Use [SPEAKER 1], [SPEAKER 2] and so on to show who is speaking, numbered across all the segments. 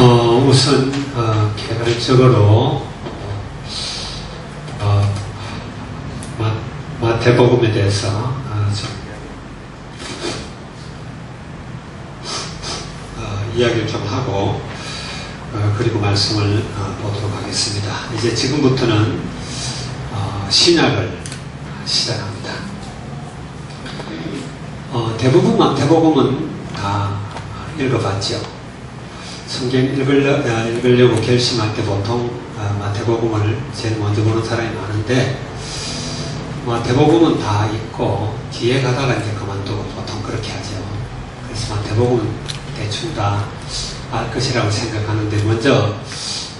[SPEAKER 1] 우선 개괄적으로 마태복음에 대해서 이야기를 좀 하고 그리고 말씀을 보도록 하겠습니다. 이제 지금부터는 신약을 시작합니다. 대부분 마태복음은 다 읽어봤죠. 성경 읽으려고 결심할 때 보통 마태복음을 제일 먼저 보는 사람이 많은데, 마태복음은 다 읽고 뒤에 가다가 이제 그만두고 보통 그렇게 하죠. 그래서 마태복음은 대충 다 알 것이라고 생각하는데, 먼저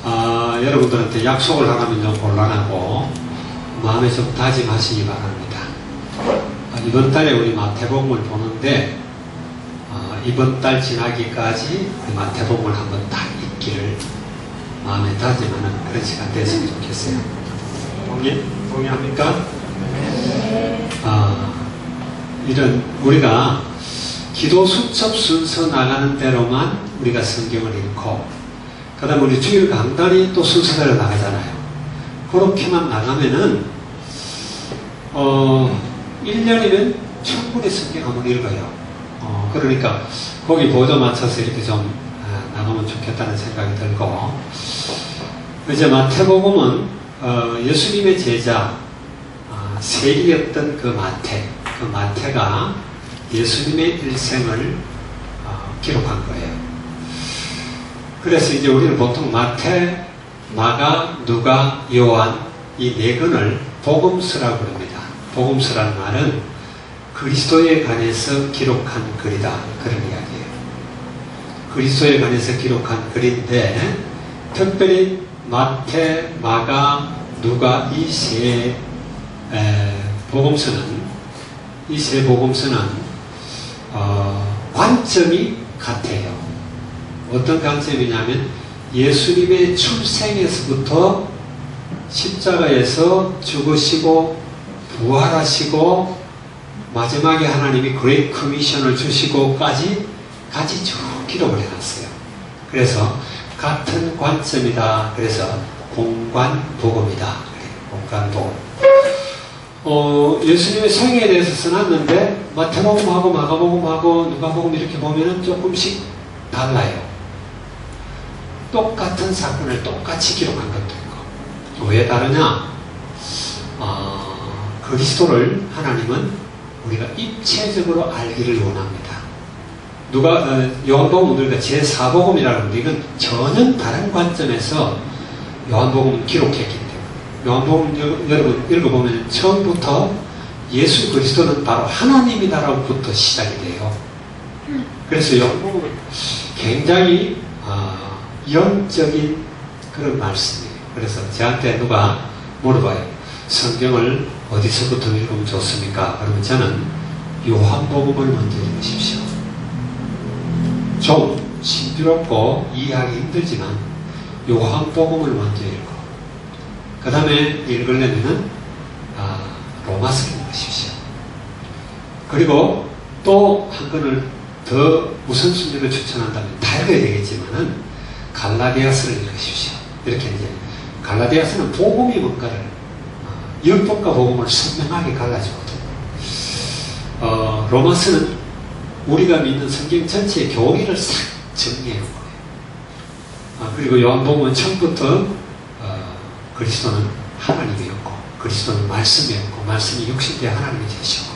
[SPEAKER 1] 여러분들한테 약속을 하라면 좀 곤란하고 마음에 좀 다짐하시기 바랍니다. 이번 달에 우리 마태복음을 보는데 이번 달 지나기까지 우리 마태복음을 한번 다 읽기를 마음에 다짐하는 그런 시간 됐으면 좋겠어요. 동의합니까? 이런 우리가 기도 수첩 순서 나가는 대로만 우리가 성경을 읽고, 그 다음에 우리 주일 강단이 또 순서대로 나가잖아요. 그렇게만 나가면은 1년이면 충분히 성경 한번 읽어요. 그러니까 거기 보조 맞춰서 이렇게 좀 나가면 좋겠다는 생각이 들고, 이제 마태복음은 예수님의 제자 세리였던 그 마태가 예수님의 일생을 기록한 거예요. 그래서 이제 우리는 보통 마태, 마가, 누가, 요한 이 네 권을 복음서라고 합니다. 복음서라는 말은 그리스도에 관해서 기록한 글이다, 그런 이야기예요. 그리스도에 관해서 기록한 글인데, 특별히 마태, 마가, 누가 이 세 복음서는 관점이 같아요. 어떤 관점이냐면 예수님의 출생에서부터 십자가에서 죽으시고 부활하시고 마지막에 하나님이 그레이트 커미션을 주시고까지 쭉 기록을 해놨어요. 그래서 같은 관점이다. 그래서 공관복음이다. 공관복음. 예수님의 생애에 대해서 써놨는데 마태복음하고 마가복음하고 누가복음 이렇게 보면은 조금씩 달라요. 똑같은 사건을 똑같이 기록한 것도 있고. 왜 다르냐? 그리스도를 하나님은 우리가 입체적으로 알기를 원합니다. 요한복음은 우리가 제4복음이라고 하는데, 이건 전혀 다른 관점에서 요한복음을 기록했기 때문에, 요한복음 여러분 읽어보면 처음부터 예수 그리스도는 바로 하나님이다라고부터 시작이 돼요. 그래서 요한복음은 굉장히 영적인 그런 말씀이에요. 그래서 저한테 누가 물어봐요. 성경을 어디서부터 읽으면 좋습니까? 그러면 저는 요한복음을 먼저 읽으십시오. 좀 신비롭고 이해하기 힘들지만 요한복음을 먼저 읽고, 그 다음에 읽으려면은 로마서를 읽으십시오. 그리고 또 한 권을 더 우선순위로 추천한다면 다 읽어야 되겠지만은 갈라디아서를 읽으십시오. 이렇게 이제 갈라디아서는 복음이 뭔가를 율법과 복음을 선명하게 갈라주거든요. 로마서는 우리가 믿는 성경 전체의 교리를 싹 정리해 놓은 거예요. 그리고 요한복음은 처음부터 그리스도는 하나님이었고, 그리스도는 말씀이었고, 말씀이 육신되어 하나님이 되시고,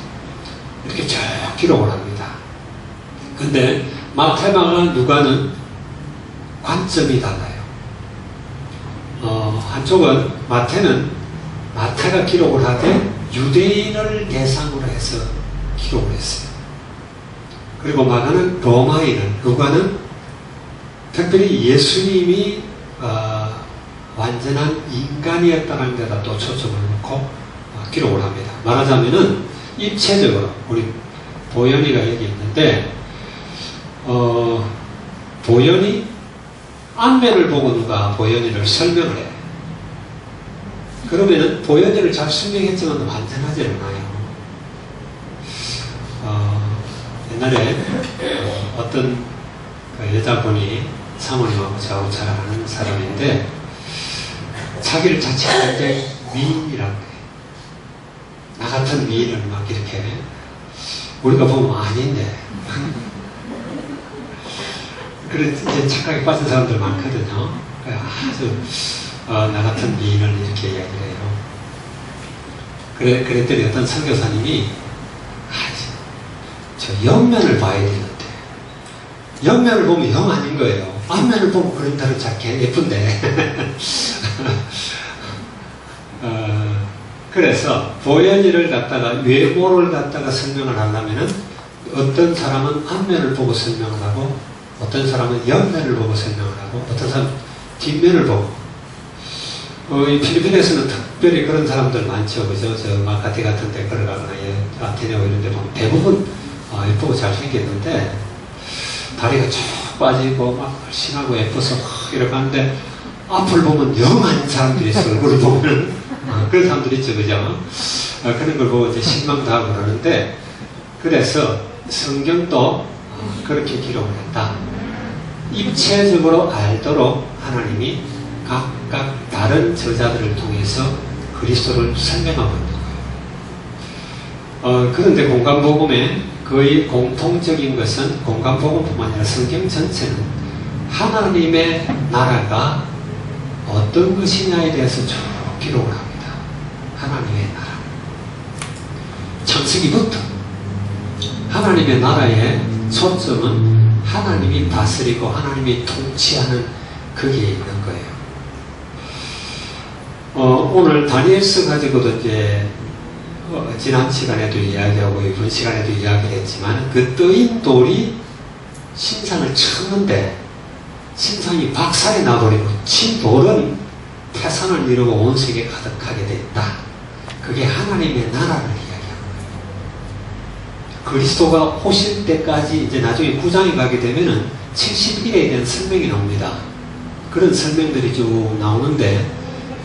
[SPEAKER 1] 이렇게 쭉 기록을 합니다. 근데 마태마가 누가는 관점이 달라요. 한쪽은 마태가 기록을 하되 유대인을 대상으로 해서 기록을 했어요. 그리고 마가는 로마인을, 누가는 특별히 예수님이 완전한 인간이었다는 데다 또 초점을 놓고 기록을 합니다. 말하자면은 입체적으로 우리 보현이가 여기 있는데, 보현이 안면을 보고 누가 보현이를 설명을 해요. 그러면은 보현이를 잘 설명했지만 완전하지 않아요. 옛날에 어떤 그 여자분이 사모님하고 저하고 잘 아는 사람인데 자기를 자칭할 때 미인이라고 해요. 나 같은 미인을 막 이렇게 우리가 보면 아닌데 그래 이제 착각에 빠진 사람들 많거든요. 아주 나 같은 미인을 이렇게 이야기를 해요. 그랬더니 어떤 선교사님이 저 옆면을 봐야 되는데 옆면을 보면 영 아닌 거예요. 앞면을 보면 그런 대로 작게 예쁜데 그래서 보현이를 갖다가 외모를 갖다가 설명을 하려면은 어떤 사람은 앞면을 보고 설명을 하고 어떤 사람은 옆면을 보고 설명을 하고 어떤 사람은 뒷면을 보고 이 필리핀에서는 특별히 그런 사람들 많죠. 그죠? 저 마카티 같은 데 걸어가거나 아테네오 이런 데 보면 대부분 예쁘고 잘생겼는데 다리가 쭉 빠지고 막 날씬하고 예뻐서 이렇게 하는데 앞을 보면 영 아닌 사람들이 있어. 얼굴을 보면 그런 사람들이 있죠. 그죠? 그런 걸 보고 이제 실망도 하고 그러는데 그래서 성경도 그렇게 기록을 했다. 입체적으로 알도록 하나님이 각각 다른 저자들을 통해서 그리스도를 설명하고 있는 거예요. 그런데 공간복음에 거의 공통적인 것은 공간복음뿐만 아니라 성경 전체는 하나님의 나라가 어떤 것이냐에 대해서 쭉 기록을 합니다. 하나님의 나라. 창세기부터 하나님의 나라의 초점은 하나님이 다스리고 하나님이 통치하는 거기에 있는 거예요. 오늘 다니엘서 가지고도 이제 지난 시간에도 이야기하고 이번 시간에도 이야기를 했지만 그 떠인 돌이 신상을 쳤는데 신상이 박살이 나버리고 친 돌은 태산을 이루고 온 세계에 가득하게 됐다. 그게 하나님의 나라를 이야기하는 거예요. 그리스도가 오실 때까지 이제 나중에 9장에 가게 되면은 70일에 대한 설명이 나옵니다. 그런 설명들이 쭉 나오는데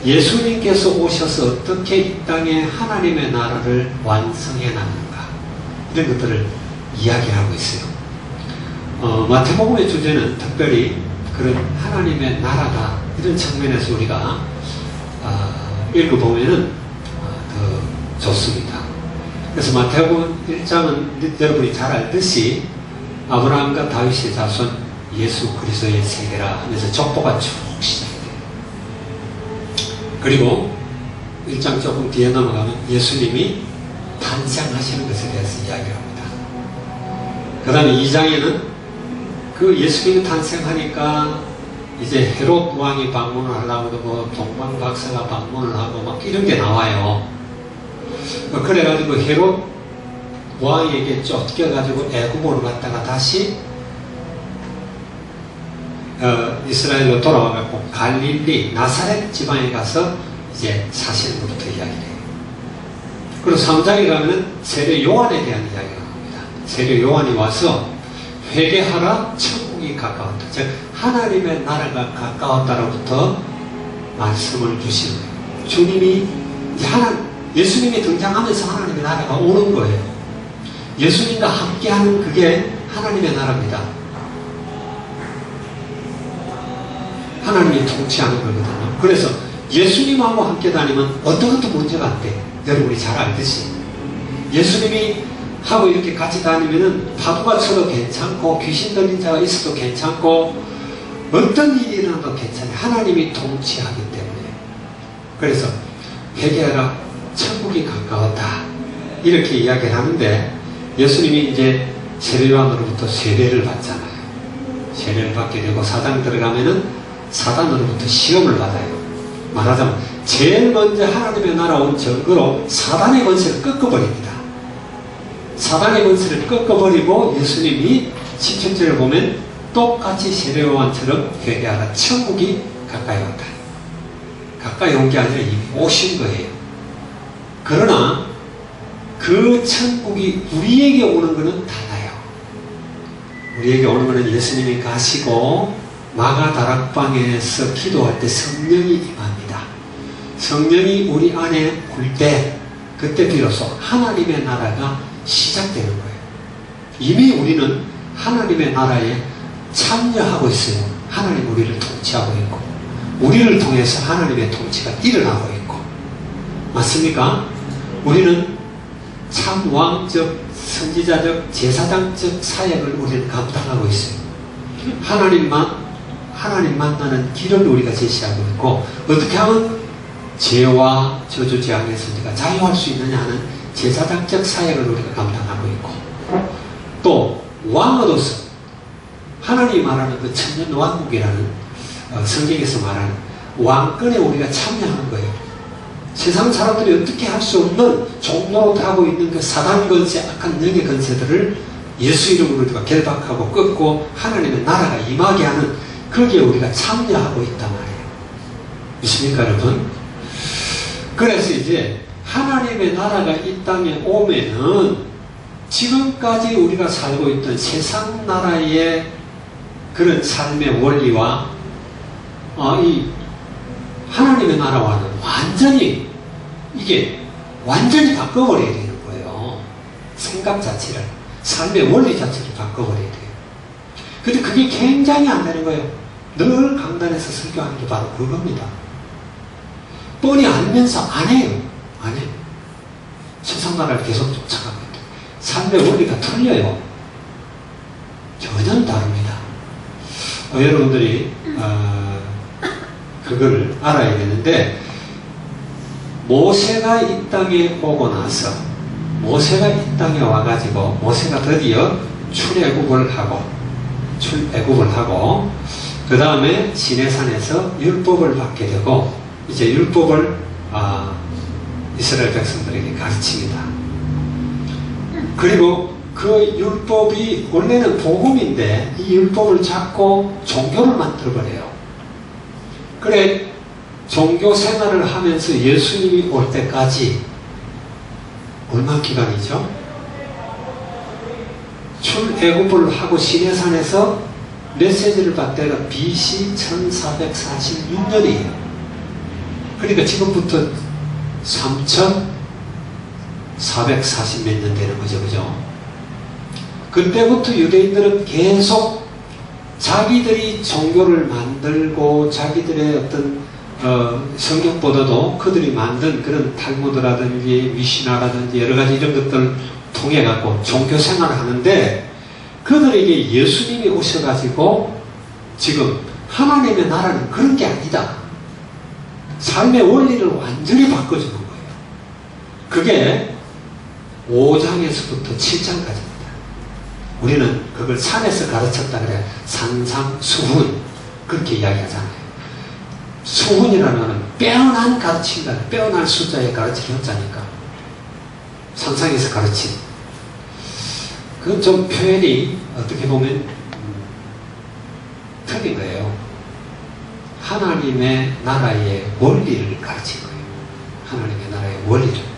[SPEAKER 1] 예수님께서 오셔서 어떻게 이 땅에 하나님의 나라를 완성해 나가는가 이런 것들을 이야기하고 있어요. 마태복음의 주제는 특별히 그런 하나님의 나라다 이런 측면에서 우리가 읽어보면은 더 좋습니다. 그래서 마태복음 1장은 여러분이 잘 알듯이 아브라함과 다윗의 자손 예수 그리스도의 세계라 하면서 족보가 쭉 시작돼요. 그리고 1장 조금 뒤에 넘어가면 예수님이 탄생하시는 것에 대해서 이야기합니다. 그 다음에 2장에는 그 예수님이 탄생하니까 이제 헤롯 왕이 방문을 하려고 그러고 동방 박사가 방문을 하고 막 이런 게 나와요. 그래가지고 헤롯 왕에게 쫓겨가지고 애굽으로 갔다가 다시 이스라엘로 돌아와갖고 갈릴리 나사렛 지방에 가서 이제 사시는 것부터 이야기를 해요. 그리고 3장에 가면은 세례 요한에 대한 이야기가 나옵니다. 세례 요한이 와서 회개하라 천국이 가까웠다. 즉 하나님의 나라가 가까웠다로부터 말씀을 주시는 거예요. 주님이 예수님이 등장하면서 하나님의 나라가 오는 거예요. 예수님과 함께하는 그게 하나님의 나라입니다. 하나님이 통치하는 거거든요. 그래서 예수님하고 함께 다니면 어떤 것도 문제가 안 돼. 여러분이 잘 알듯이 예수님이 하고 이렇게 같이 다니면은 파도가 쳐도 괜찮고 귀신 들린 자가 있어도 괜찮고 어떤 일이 일어나도 괜찮아요. 하나님이 통치하기 때문에. 그래서 회개하라 천국이 가까웠다 이렇게 이야기를 하는데 예수님이 이제 세례 요한으로부터 세례를 받잖아요. 세례를 받게 되고 사당 들어가면은 사단으로부터 시험을 받아요. 말하자면 제일 먼저 하나님의 나라 온 증거로 사단의 권세를 꺾어버립니다. 사단의 권세를 꺾어버리고 예수님이 17절을 보면 똑같이 세례 요한처럼 회개하라 천국이 가까이 왔다. 가까이 온 게 아니라 이미 오신 거예요. 그러나 그 천국이 우리에게 오는 것은 달라요. 우리에게 오는 것은 예수님이 가시고 마가다락방에서 기도할 때 성령이 임합니다. 성령이 우리 안에 올 때 그때 비로소 하나님의 나라가 시작되는 거예요. 이미 우리는 하나님의 나라에 참여하고 있어요. 하나님 우리를 통치하고 있고 우리를 통해서 하나님의 통치가 일어나고 있고 맞습니까? 우리는 참 왕적, 선지자적, 제사장적 사역을 우리는 감당하고 있어요. 하나님 만나는 길을 우리가 제시하고 있고 어떻게 하면 죄와 저주 재앙에서 우리가 자유할 수 있느냐 하는 제사장적 사역을 우리가 감당하고 있고 또 왕으로서 하나님이 말하는 그 천년왕국이라는 성경에서 말하는 왕권에 우리가 참여하는 거예요. 세상 사람들이 어떻게 할 수 없는 종노릇하고 있는 그 사단 권세, 악한 영의 권세들을 예수 이름으로 우리가 결박하고 끊고 하나님의 나라가 임하게 하는 거기에 우리가 참여하고 있단 말이에요. 믿습니까 여러분? 그래서 이제 하나님의 나라가 이 땅에 오면은 지금까지 우리가 살고 있던 세상 나라의 그런 삶의 원리와 이 하나님의 나라와는 완전히 바꿔버려야 되는 거예요. 생각 자체를, 삶의 원리 자체를 바꿔버려야 돼요. 근데 그게 굉장히 안 되는 거예요. 늘 강단에서 설교하는 게 바로 그겁니다. 뻔히 알면서 안 해요. 세상 나라를 계속 쫓아가고 있다. 삶의 원리가 틀려요. 전혀 다릅니다. 여러분들이 그걸 알아야 되는데 모세가 이 땅에 오고 나서 모세가 이 땅에 와가지고 모세가 드디어 출애굽을 하고 그 다음에 시내산에서 율법을 받게 되고 이제 율법을 이스라엘 백성들에게 가르칩니다. 그리고 그 율법이 원래는 복음인데 이 율법을 잡고 종교를 만들어버려요. 그래 종교 생활을 하면서 예수님이 올 때까지 얼마 기간이죠? 출애굽을 하고 시내산에서 메시지를 받때가 BC 1446년이에요. 그러니까 지금부터 3440 몇 년 되는 거죠. 그죠? 그때부터 유대인들은 계속 자기들이 종교를 만들고 자기들의 어떤 성경보다도 그들이 만든 그런 탈무드라든지 미시나라든지 여러 가지 이런 것들을 통해 갖고 종교 생활을 하는데 그들에게 예수님이 오셔가지고 지금 하나님의 나라는 그런 게 아니다. 삶의 원리를 완전히 바꿔주는 거예요. 그게 5장에서부터 7장까지입니다. 우리는 그걸 산에서 가르쳤다 그래야 산상수훈 그렇게 이야기하잖아요. 수훈이라는 것은 빼어난 가르침이다. 빼어난 숫자에 가르친 현자니까 상상에서 가르친 그건 좀 표현이 어떻게 보면 틀린 거예요. 하나님의 나라의 원리를 가르친 거예요. 하나님의 나라의 원리를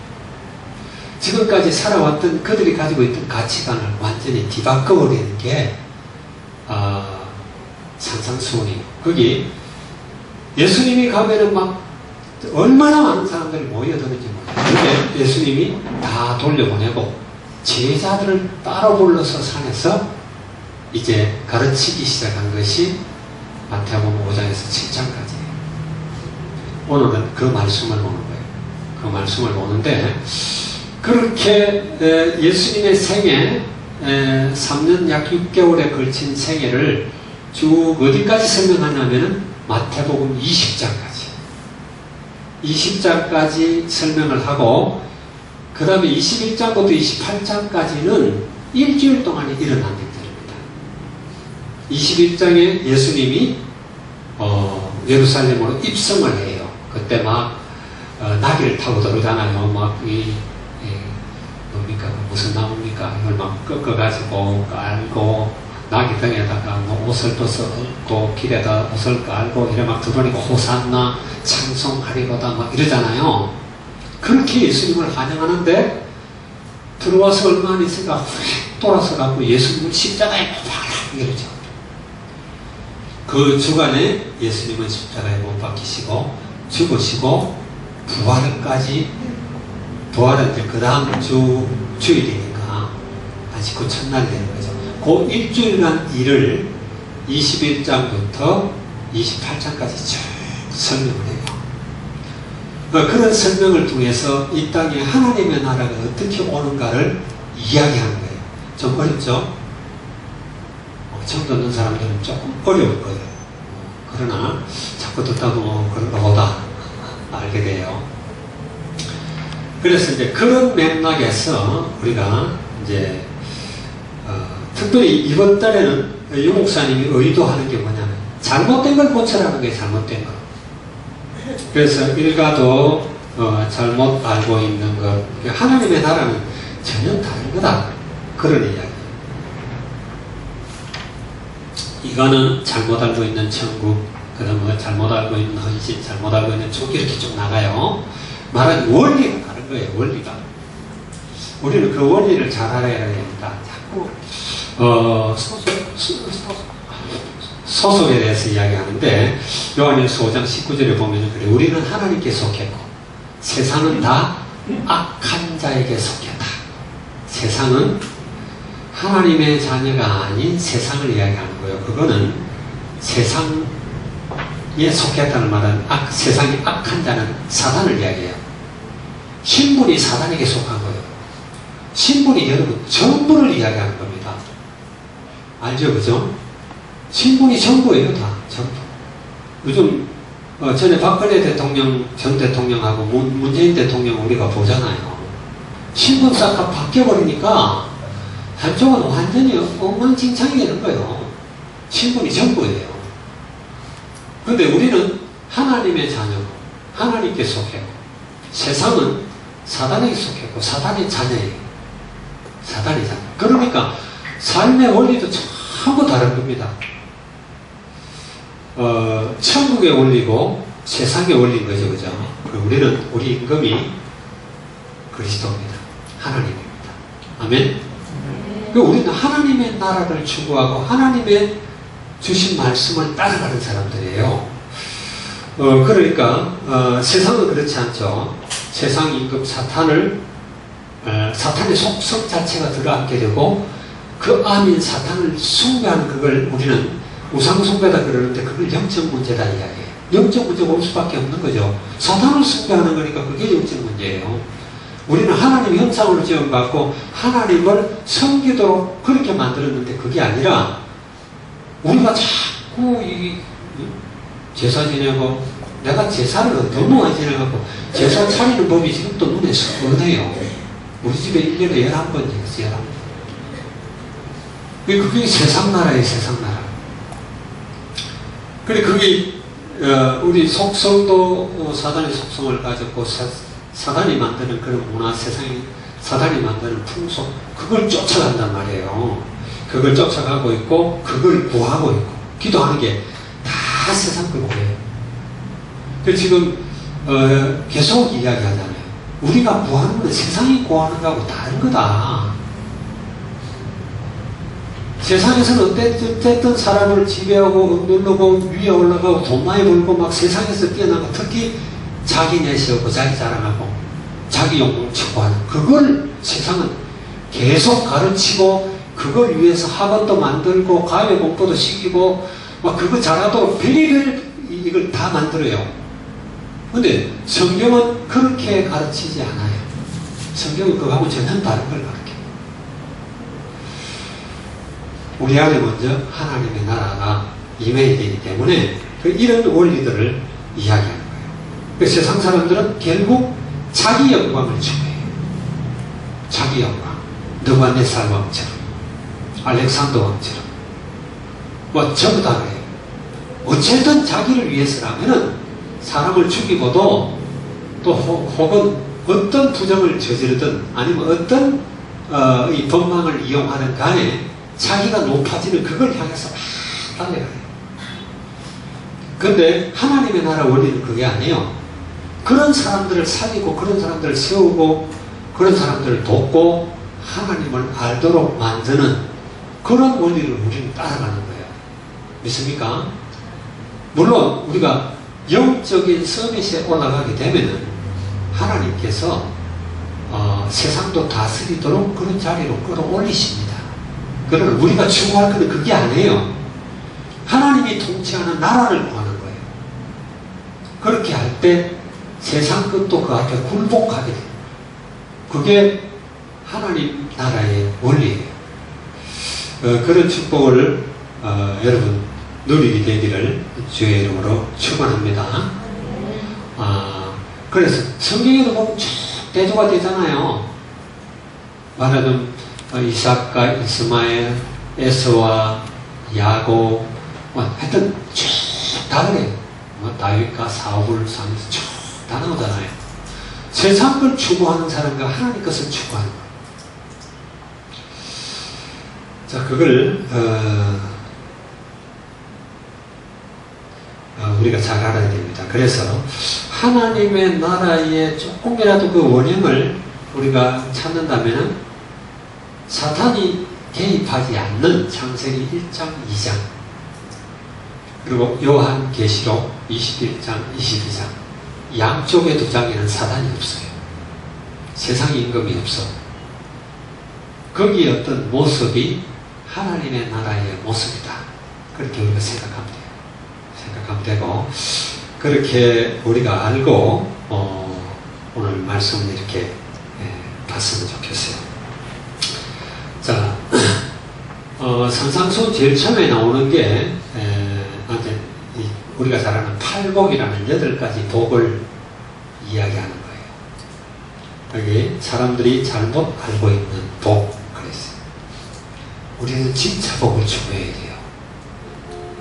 [SPEAKER 1] 지금까지 살아왔던 그들이 가지고 있던 가치관을 완전히 뒤바꿔버리는 게 산상수훈이에요. 거기 예수님이 가면은 막 얼마나 많은 사람들이 모여드는지 몰라요. 근데 예수님이 다 돌려보내고 제자들을 따로 불러서 산에서 이제 가르치기 시작한 것이 마태복음 5장에서 7장까지예요. 오늘은 그 말씀을 보는 거예요. 그 말씀을 보는데 그렇게 예수님의 생애 3년 약 6개월에 걸친 생애를 쭉 어디까지 설명하냐면은 마태복음 20장까지 설명을 하고 그 다음에 21장부터 28장까지는 일주일 동안에 일어난 일들입니다. 21장에 예수님이 예루살렘으로 입성을 해요. 그때 막 나귀를 타고 들어오잖아요. 막 뭡니까? 무슨 나무입니까? 이걸 막 꺾어가지고 깔고 나귀 등에다가 뭐 옷을 벗고 길에다 옷을 깔고 이래 막 들어오니까 호산나 찬송하리로다 막 이러잖아요. 그렇게 예수님을 환영하는데 들어와서 얼마 안 있으니까 휙 돌아서 갖고 예수님을 십자가에 못 박아라 이러죠. 그 주간에 예수님은 십자가에 못 박히시고 죽으시고 부활은 그 다음 주일이니까 아직 그 첫날이 되는 거죠. 그 일주일간 일을 21장부터 28장까지 쭉 설명을 해요. 그런 설명을 통해서 이 땅에 하나님의 나라가 어떻게 오는가를 이야기하는 거예요. 좀 어렵죠? 처음 듣는 사람들은 조금 어려울 거예요. 그러나 자꾸 듣다 보면 그런가 보다 알게 돼요. 그래서 이제 그런 맥락에서 우리가 이제 특별히 이번 달에는 유 목사님이 의도하는 게 뭐냐면 잘못된 걸 고쳐라는 게 잘못된 거. 그래서 일가도 잘못 알고 있는 것, 하나님의 나라는 전혀 다른 거다. 그런 이야기. 이거는 잘못 알고 있는 천국, 그 다음에 잘못 알고 있는 헌신, 잘못 알고 있는 족, 이렇게 쭉 나가요. 말하는 원리가 다른 거예요. 원리가. 우리는 그 원리를 잘 알아야 됩니다. 자꾸 소속에 대해서 이야기하는데 요한일서 5장 19절에 보면 그래, 우리는 하나님께 속했고 세상은 다 악한 자에게 속했다. 세상은 하나님의 자녀가 아닌 세상을 이야기하는 거예요. 그거는 세상에 속했다는 말은 세상이 악한 자는 사단을 이야기해요. 신분이 사단에게 속한 거예요. 신분이 여러분 전부를 이야기하는 겁니다. 알죠? 그죠? 신분이 전부예요. 다 전부. 요즘 전에 박근혜 대통령, 전 대통령하고 문재인 대통령 우리가 보잖아요. 신분 싹 바뀌어버리니까 한쪽은 완전히 엉망진창이 되는 거예요. 신분이 전부예요. 그런데 우리는 하나님의 자녀고 하나님께 속했고 세상은 사단에게 속했고 사단의 자녀예요. 사단의 자녀. 그러니까 삶의 원리도 전부 다른 겁니다. 천국의 원리고 세상의 원리인 거죠. 그죠? 우리는 우리 임금이 그리스도입니다. 하나님입니다. 아멘? 우리는 하나님의 나라를 추구하고 하나님의 주신 말씀을 따라가는 사람들이에요. 그러니까 세상은 그렇지 않죠. 세상 임금 사탄의 속성 자체가 들어앉게 되고 그 암인 사탄을 숭배하는 그걸 우리는 우상숭배다 그러는데 그걸 영적 문제다 이야기해요. 영적 문제가 올 수밖에 없는 거죠. 사탄을 숭배하는 거니까 그게 영적 문제예요. 우리는 하나님의 형상으로 지음받고 하나님을 섬기도록 그렇게 만들었는데 그게 아니라 우리가 자꾸 제사 지내고 내가 제사를 너무 많이 지내갖고 제사 차리는 법이 지금도 눈에 뻔해요. 우리 집에 1년에 11번 지냈어요. 11번. 그게 세상 나라예요. 세상 나라. 그래 그게 우리 속성도 사단의 속성을 가졌고 사단이 만드는 그런 문화, 세상이 사단이 만드는 풍속, 그걸 쫓아간단 말이에요. 그걸 쫓아가고 있고 그걸 구하고 있고 기도하는 게 다 세상 거예요. 그래서 지금 계속 이야기하잖아요. 우리가 구하는 건 세상이 구하는 거하고 다른 거다. 세상에서는 어쨌든 사람을 지배하고 누르고 위에 올라가고 돈 많이 벌고 막 세상에서 뛰어나고 특히 자기 내세우고 자기 자랑하고 자기 욕망 추구하는 그걸 세상은 계속 가르치고 그걸 위해서 학원도 만들고 가외 공부도 시키고 막 그거 잘하도록 별의별 이걸 다 만들어요. 근데 성경은 그렇게 가르치지 않아요. 성경은 그거하고 전혀 다른 걸 가르쳐요. 우리 안에 먼저 하나님의 나라가 임해야 되기 때문에 이런 원리들을 이야기하는 거예요. 세상 사람들은 결국 자기 영광을 추구해요. 자기 영광. 느부갓네살 왕처럼, 알렉산더 왕처럼, 뭐 전부 다 그래요. 어쨌든 자기를 위해서라면은 사람을 죽이고도 또 혹은 어떤 부정을 저지르든 아니면 어떤 이 법망을 이용하는 간에 자기가 높아지는 그걸 향해서 막 달려가요. 근데 하나님의 나라 원리는 그게 아니에요. 그런 사람들을 살리고 그런 사람들을 세우고 그런 사람들을 돕고 하나님을 알도록 만드는 그런 원리를 우리는 따라가는 거예요. 믿습니까? 물론 우리가 영적인 서밋에 올라가게 되면은 하나님께서 세상도 다스리도록 그런 자리로 끌어올리십니다. 그러나 우리가 추구할 것은 그게 아니에요. 하나님이 통치하는 나라를 구하는 거예요. 그렇게 할 때 세상 끝도 그 앞에 굴복하게 돼요. 그게 하나님 나라의 원리예요. 그런 축복을 여러분 누리게 되기를 주의 이름으로 축원합니다. 그래서 성경에도 보면 쭉 대조가 되잖아요. 말하자면 이삭과 이스마엘, 에서와 야곱, 하여튼 쭉 다 그래요. 다윗과 사울, 사무엘 쭉 다 나오잖아요. 세상 걸 추구하는 사람과 하나님 것을 추구하는 거예요. 자, 그걸 우리가 잘 알아야 됩니다. 그래서 하나님의 나라에 조금이라도 그 원형을 우리가 찾는다면 사탄이 개입하지 않는 창세기 1장, 2장 그리고 요한계시록 21장, 22장 양쪽의 두 장에는 사단이 없어요. 세상 임금이 없어. 거기에 어떤 모습이 하나님의 나라의 모습이다. 그렇게 우리가 생각하면 돼요. 생각하면 되고 그렇게 우리가 알고 오늘 말씀을 이렇게 봤으면 좋겠어요. 자, 산상수 제일 처음에 나오는 게 우리가 잘 아는 팔복이라는 8가지 복을 이야기하는 거예요. 여기 사람들이 잘못 알고 있는 복 그랬어요. 우리는 진짜 복을 추구해야 돼요.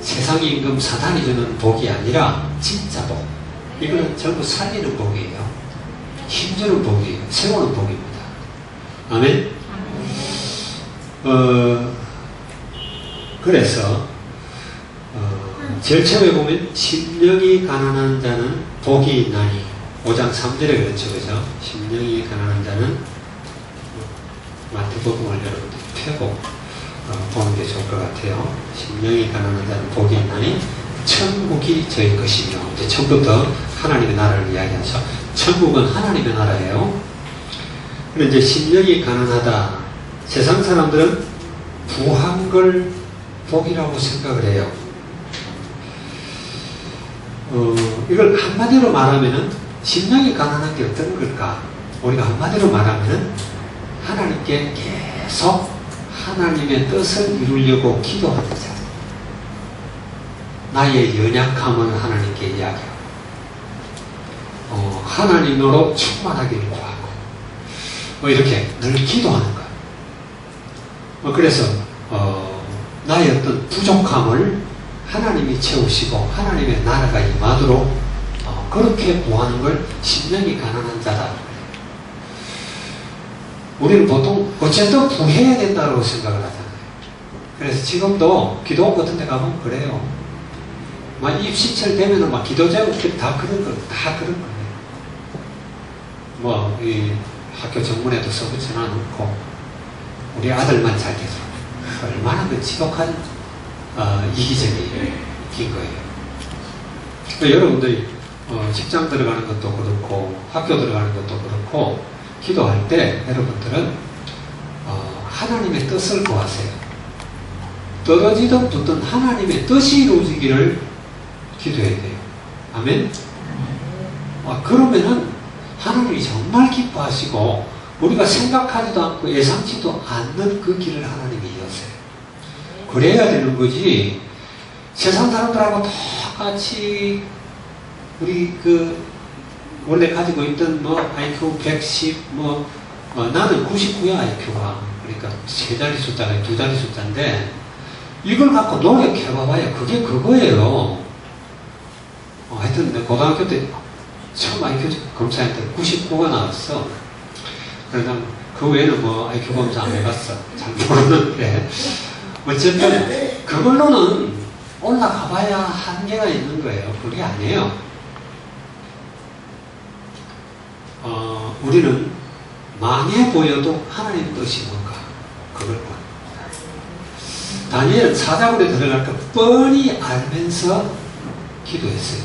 [SPEAKER 1] 세상 임금 사단이 주는 복이 아니라 진짜 복. 이거는 전부 살리는 복이에요. 힘주는 복이에요. 세우는 복입니다. 아멘? 그래서 제일 처음에 보면 심령이 가난한 자는 복이 있나니 5장 3절에 그렇죠. 그죠? 심령이 가난한 자는 마태복음을 여러분들 펴고 보는 게 좋을 것 같아요. 심령이 가난한 자는 복이 있나니 천국이 저희 것이며 이제 처음부터 하나님의 나라를 이야기하죠. 천국은 하나님의 나라예요. 그런데 이제 심령이 가난하다. 세상 사람들은 부한 걸 복이라고 생각을 해요. 이걸 한마디로 말하면은 심령이 가난한 게 어떤 걸까? 우리가 한마디로 말하면은 하나님께 계속 하나님의 뜻을 이루려고 기도하는 자. 나의 연약함을 하나님께 이야기하고 하나님으로 충만하기를 구하고 이렇게 늘 기도하는 거예요. 그래서 나의 어떤 부족함을 하나님이 채우시고 하나님의 나라가 임하도록 그렇게 구하는 걸 심령이 가난한 자다. 우리는 보통 어쨌든 부해야 된다고 생각을 하잖아요. 그래서 지금도 기도원 같은 데 가보면 그래요. 막 입시철 되면은 막 기도제목들이 다 그런 거예요. 이 학교 정문에도 써붙여 놔놓고 우리 아들만 잘 되도록 얼마나 그 지독한 이기적인 거예요. 여러분들이 직장 들어가는 것도 그렇고 학교 들어가는 것도 그렇고 기도할 때 여러분들은 하나님의 뜻을 구하세요. 떨어지든 붙든 하나님의 뜻이 이루어지기를 기도해야 돼요. 아멘? 그러면은 하나님이 정말 기뻐하시고 우리가 생각하지도 않고 예상치도 않는 그 길을 하나님이 이어서요. 그래야 되는 거지. 세상 사람들하고 똑같이 우리 원래 가지고 있던 IQ 110 나는 99야 IQ가. 그러니까 세 자리 숫자가 2자리 숫자인데 이걸 갖고 노력해봐봐야 그게 그거예요. 하여튼 내 고등학교 때 처음 IQ 검사할 때 99가 나왔어. 그러다 그 외에는 IQ 검사 안 해봤어. 잘 모르는데 어쨌든 그걸로는 올라가봐야 한계가 있는 거예요. 그게 아니에요. 우리는 망해 보여도 하나님 뜻이 뭔가 그걸 봐. 다니엘은 사자굴에 들어갈 거 뻔히 알면서 기도했어요.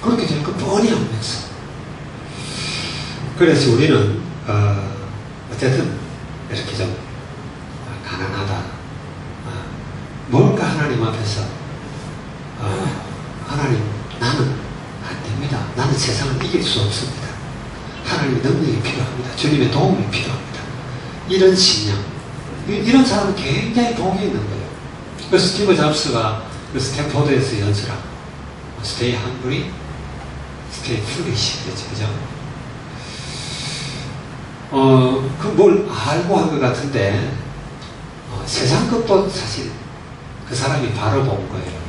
[SPEAKER 1] 그렇게 될 거 뻔히 알면서. 그래서 우리는 어쨌든 이렇게 좀 가난하다. 뭔가 하나님 앞에서 하나님, 나는 안 됩니다. 나는 세상을 이길 수 없습니다. 하나님의 능력이 필요합니다. 주님의 도움이 필요합니다. 이런 신앙, 이런 사람은 굉장히 복이 있는 거예요. 그 스티브 잡스가 그 스탠포드에서 연설한 Stay hungry, stay foolish 그죠? 그 뭘 알고 한 것 같은데 세상 것도 사실 그 사람이 바로 본 거예요.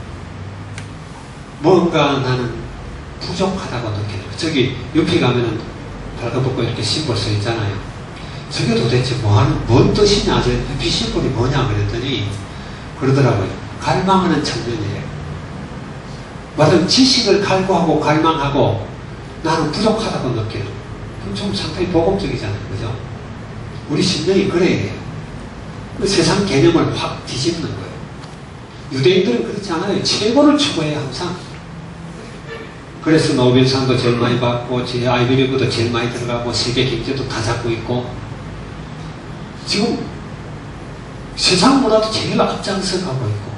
[SPEAKER 1] 뭔가 나는 부족하다고 느껴요. 저기 옆에 가면은 발가벗고 이렇게 심볼 써 있잖아요. 저게 도대체 뭔 뜻이냐, 저 옆에 심볼이 뭐냐 그랬더니 그러더라고요. 갈망하는 청년이에요. 맞은 지식을 갈구하고 갈망하고 나는 부족하다고 느껴요. 그럼 좀 상당히 복음적이잖아요. 그죠? 우리 심령이 그래야 해요. 그 세상 개념을 확 뒤집는 거예요. 유대인들은 그렇지 않아요. 최고를 추구해요, 항상. 그래서 노벨상도 제일 많이 받고, 아이비리그도 제일 많이 들어가고, 세계 경제도 다 잡고 있고, 지금 세상 문화도 제일 앞장서 가고 있고,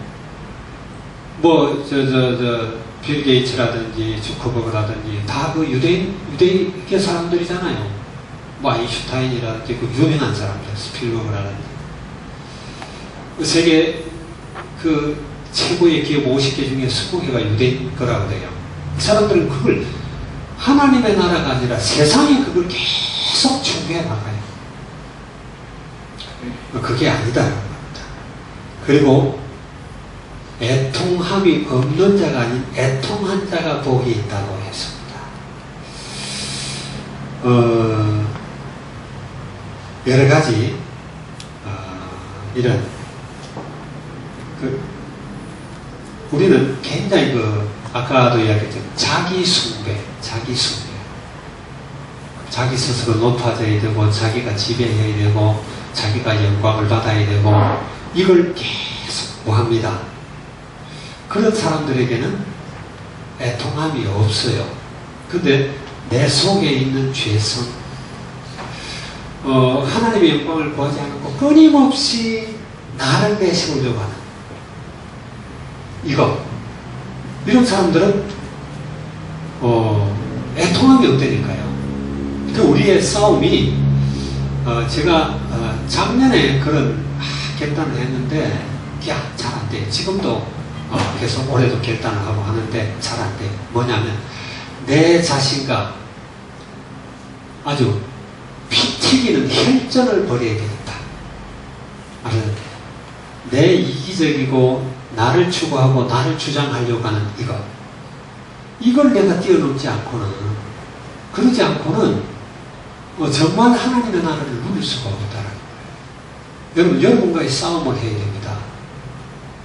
[SPEAKER 1] 빌 게이츠라든지, 주커버그라든지, 다 그 유대계 사람들이잖아요. 뭐, 아인슈타인이라든지, 그 유명한 사람들, 스필버그라든지. 그 세계, 그, 최고의 기업 50개 중에 20개가 유대인 거라고 돼요. 그 사람들은 그걸 하나님의 나라가 아니라 세상이 그걸 계속 추구해 나가요. 그게 아니다. 그리고 애통함이 없는 자가 아닌 애통한 자가 복이 있다고 했습니다. 여러 가지 이런 우리는 굉장히 아까도 이야기했죠. 자기 숭배. 자기 스스로 높아져야 되고, 자기가 지배해야 되고, 자기가 영광을 받아야 되고, 이걸 계속 구합니다. 그런 사람들에게는 애통함이 없어요. 근데 내 속에 있는 죄성, 하나님의 영광을 구하지 않고 끊임없이 나를 내세우려고 하는 이런 사람들은 애통함이 없다니까요. 그 우리의 싸움이 제가 작년에 그런 결단을 했는데 잘 안 돼. 지금도 계속 올해도 결단을 하고 하는데 잘 안 돼. 뭐냐면 내 자신과 아주 피 튀기는 혈전을 벌여야 되겠다. 내 이기적이고 나를 추구하고 나를 주장하려고 하는 이걸 내가 뛰어넘지 않고는, 그러지 않고는 정말 하나님의 나라를 누릴 수가 없다라는 거예요. 여러분, 여러분과의 싸움을 해야 됩니다.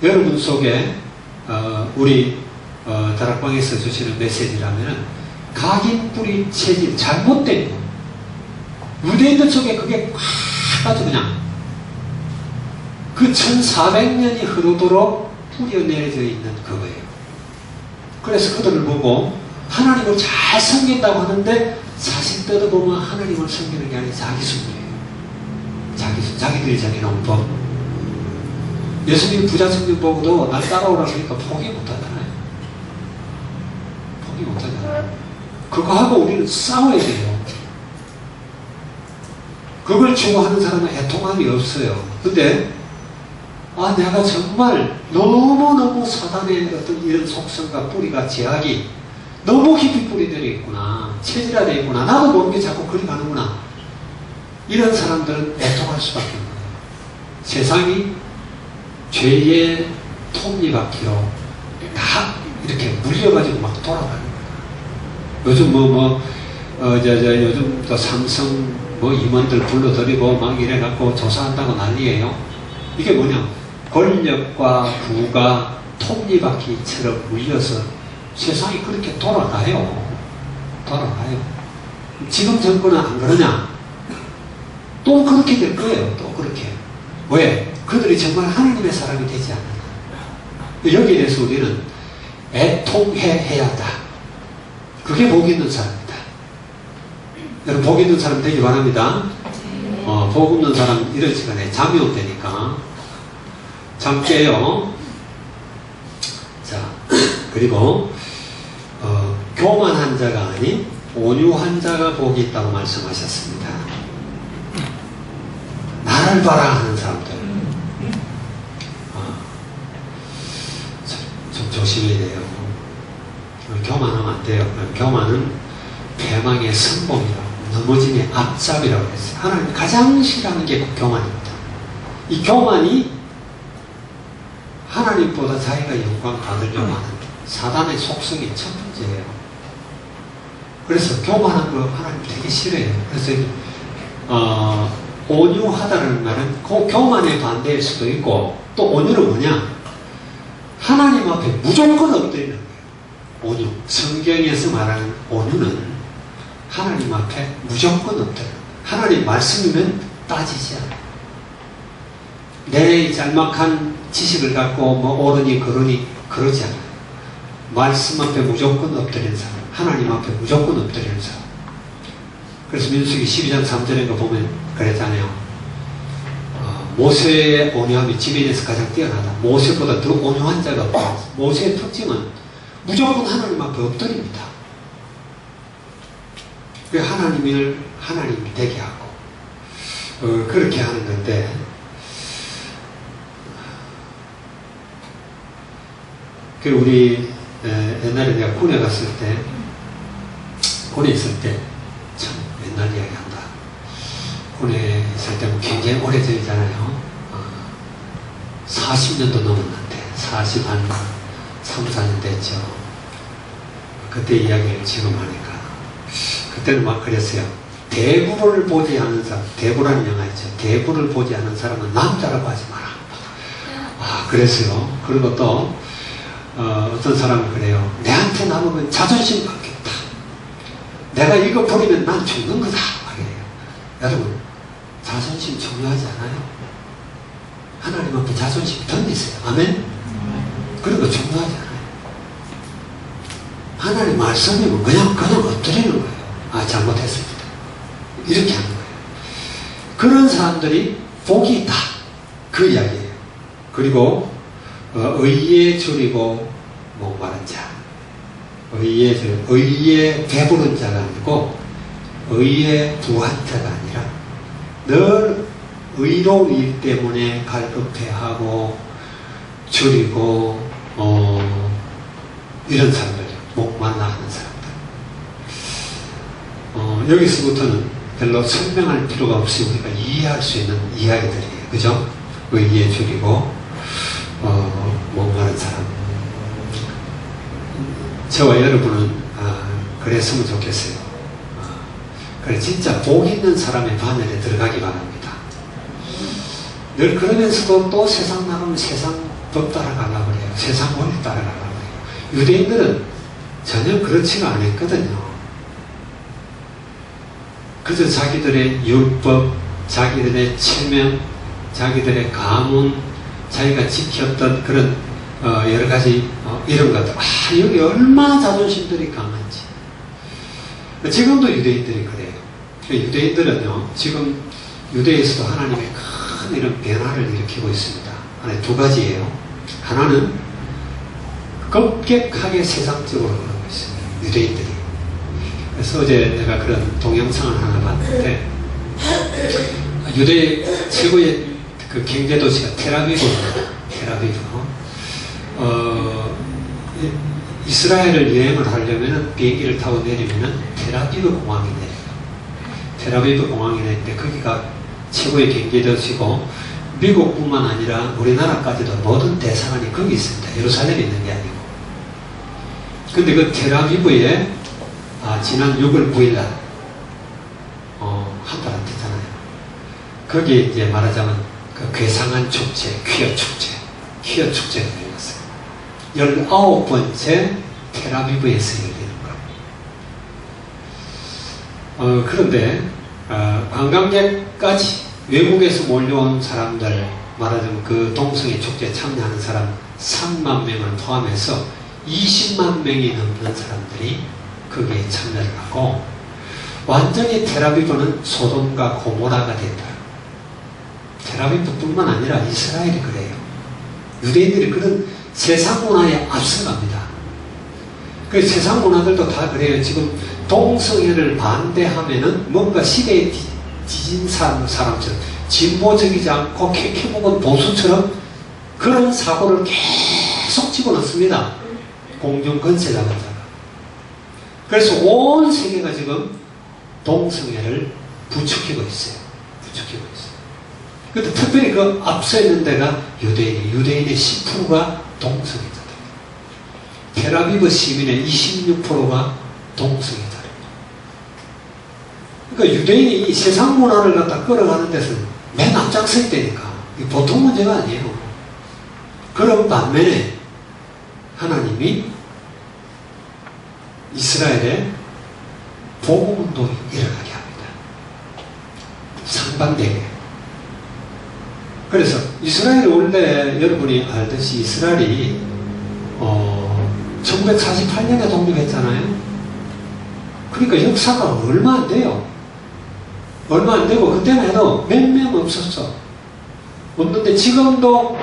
[SPEAKER 1] 여러분 속에 우리 다락방에서 주시는 메시지라면 각인 뿌리 체질 잘못된 거, 유대인들 속에 그게 아주 그냥 그 1400년이 흐르도록 뿌려내려져 있는 그거예요. 그래서 그들을 보고 하나님을 잘 섬긴다고 하는데 사실 뜯어보면 하나님을 섬기는 게 아니라 자기 숭배예요. 자기들이 정해놓은 법. 예수님 부자 청년 보고도 날 따라오라 그러니까 포기 못하잖아요. 그거 하고 우리는 싸워야 돼요. 그걸 추구하는 사람은 애통함이 없어요. 근데 내가 정말 너무너무 사단의 어떤 이런 속성과 뿌리가 제약이 너무 깊이 뿌리되어 있구나, 체질화되어 있구나, 나도 모르게 자꾸 그리 가는구나, 이런 사람들은 애통할 수밖에 없는 거예요. 세상이 죄의 톱니바퀴로 다 이렇게 물려가지고 막 돌아가는 거예요. 요즘 요즘 또 삼성 임원들 불러들이고 막 이래갖고 조사한다고 난리예요. 이게 뭐냐? 권력과 부가 톱니바퀴처럼 물려서 세상이 그렇게 돌아가요. 지금 정권은 안 그러냐? 또 그렇게 될 거예요. 또 그렇게. 왜? 그들이 정말 하나님의 사람이 되지 않는다. 여기에 대해서 우리는 애통해야 한다. 그게 복 있는 사람이다. 여러분, 복 있는 사람 되기 바랍니다. 복 없는 사람 이런 시간에 잠이 온다니까. 잠 깨요. 그리고 교만한 자가 아닌 온유한 자가 복이 있다고 말씀하셨습니다. 나를 봐라 하는 사람들 좀 조심해야 돼요. 교만하면 안 돼요. 교만은 패망의 선봉이라고, 넘어짐의 앞잡이라고 했어요. 하나님 가장 싫어하는 게 교만입니다. 이 교만이 하나님보다 자기가 영광 받으려고 하는 사단의 속성이 첫 번째예요. 그래서 교만한 거 하나님 되게 싫어해요. 그래서 온유하다는 말은 그 교만의 반대일 수도 있고, 또 온유는 뭐냐? 하나님 앞에 무조건 엎드리는 거예요. 온유. 성경에서 말하는 온유는 하나님 앞에 무조건 엎드려요. 하나님 말씀이면 따지지 않아요. 내 짤막한 지식을 갖고 뭐 옳으니 그러니 그러지 않아요. 말씀 앞에 무조건 엎드리는 사람, 하나님 앞에 무조건 엎드리는 사람. 그래서 민수기 12장 3절에 보면 그랬잖아요. 모세의 온유함이 지면에서 가장 뛰어나다. 모세보다 더 온유한 자가 없다. 모세의 특징은 무조건 하나님 앞에 엎드립니다. 그 하나님을 하나님 되게 하고 그렇게 하는 건데, 그 우리 옛날에 내가 군에 갔을 때, 군에 있을 때 참 옛날 이야기 한다. 군에 있을 때 뭐 굉장히 오래전이잖아요. 40년도 넘었는데 40한 3, 4년 됐죠. 그때 이야기를 지금 하니까 그때는 막 그랬어요. 대부를 보지 않은 사람, 대부라는 영화 있죠. 대부를 보지 않은 사람은 남자라고 하지 마라. 그랬어요. 그리고 또 어떤 사람은 그래요. 내한테 남으면 자존심 받겠다. 내가 이거 버리면 난 죽는 거다. 말이에요. 여러분, 자존심 중요하지 않아요? 하나님 앞에 자존심 던지세요. 아멘? 그리고 중요하지 않아요. 하나님 말씀이면 그냥 엎드리는 거예요. 잘못했습니다. 이렇게 하는 거예요. 그런 사람들이 복이 있다. 그 이야기예요. 그리고 의에 줄이고 목마른 자, 의에 배부른 자가 아니고 의에 부한 자가 아니라 늘 의로운 일 때문에 갈급해하고 줄이고 이런 사람들, 목말라 하는 사람들. 여기서부터는 별로 설명할 필요가 없이 우리가 이해할 수 있는 이야기들이에요. 그죠? 의에 줄이고 목마른 사람. 저와 여러분은 그랬으면 좋겠어요. 그래, 진짜 복 있는 사람의 반열에 들어가기 바랍니다. 늘 그러면서도 또 세상 나가면 세상 법 따라가려고 그래요. 세상 원리 따라가려고 그래요. 유대인들은 전혀 그렇지가 않았거든요. 그저 자기들의 율법, 자기들의 체면, 자기들의 가문, 자기가 지켰던 그런 여러 가지 이런 것들. 여기 얼마나 자존심들이 강한지. 지금도 유대인들이 그래요. 유대인들은요, 지금 유대에서도 하나님의 큰 이런 변화를 일으키고 있습니다. 하나의 두 가지예요. 하나는 급격하게 세상적으로 그러고 있습니다. 유대인들이. 그래서 어제 내가 그런 동영상을 하나 봤는데, 유대 최고의 그 경제도시가 테라비브입니다. 테라비브. 이스라엘을 여행을 하려면 비행기를 타고 내리면 테라비브 공항에 내려요. 테라비브 공항에 내리는데 거기가 최고의 경제도시고, 미국뿐만 아니라 우리나라까지도 모든 대사관이 거기 있습니다. 예루살렘에 있는 게 아니고. 근데 그 테라비브에 지난 6월 9일 날 한 달 안 됐잖아요. 거기에 이제 말하자면 그 괴상한 축제, 퀴어 축제가 열렸어요. 19번째 테라비브에서 열리는 거예요. 그런데 관광객까지 외국에서 몰려온 사람들, 말하자면 그 동성애 축제에 참여하는 사람 3만 명을 포함해서 20만 명이 넘는 사람들이 거기에 참여를 하고, 완전히 테라비브는 소돔과 고모라가 됐다. 테라비브뿐만 아니라 이스라엘이 그래요. 유대인들이 그런 세상 문화에 앞서갑니다. 그 세상 문화들도 다 그래요. 지금 동성애를 반대하면은 뭔가 시대에 뒤진 사람처럼 진보적이지 않고 캐캐묵은 보수처럼 그런 사고를 계속 집어넣습니다. 공중 건세자가. 그래서 온 세계가 지금 동성애를 부추기고 있어요. 부추기고 있어요. 근데 특별히 그 앞서 있는 데가 유대인의 10%가 동성애자들. 텔아비브 시민의 26%가 동성애자들. 그러니까 유대인이 이 세상 문화를 갖다 끌어가는 데서 맨 앞장서 있다니까. 이게 보통 문제가 아니에요. 그런 반면에 하나님이 이스라엘에 복음운동이 일어나게 합니다. 상반되게. 그래서 이스라엘이 원래 여러분이 알듯이 이스라엘이 1948년에 독립했잖아요. 그러니까 역사가 얼마 안 돼요. 얼마 안 되고 그때만 해도 몇 명 없었어. 없는데 지금도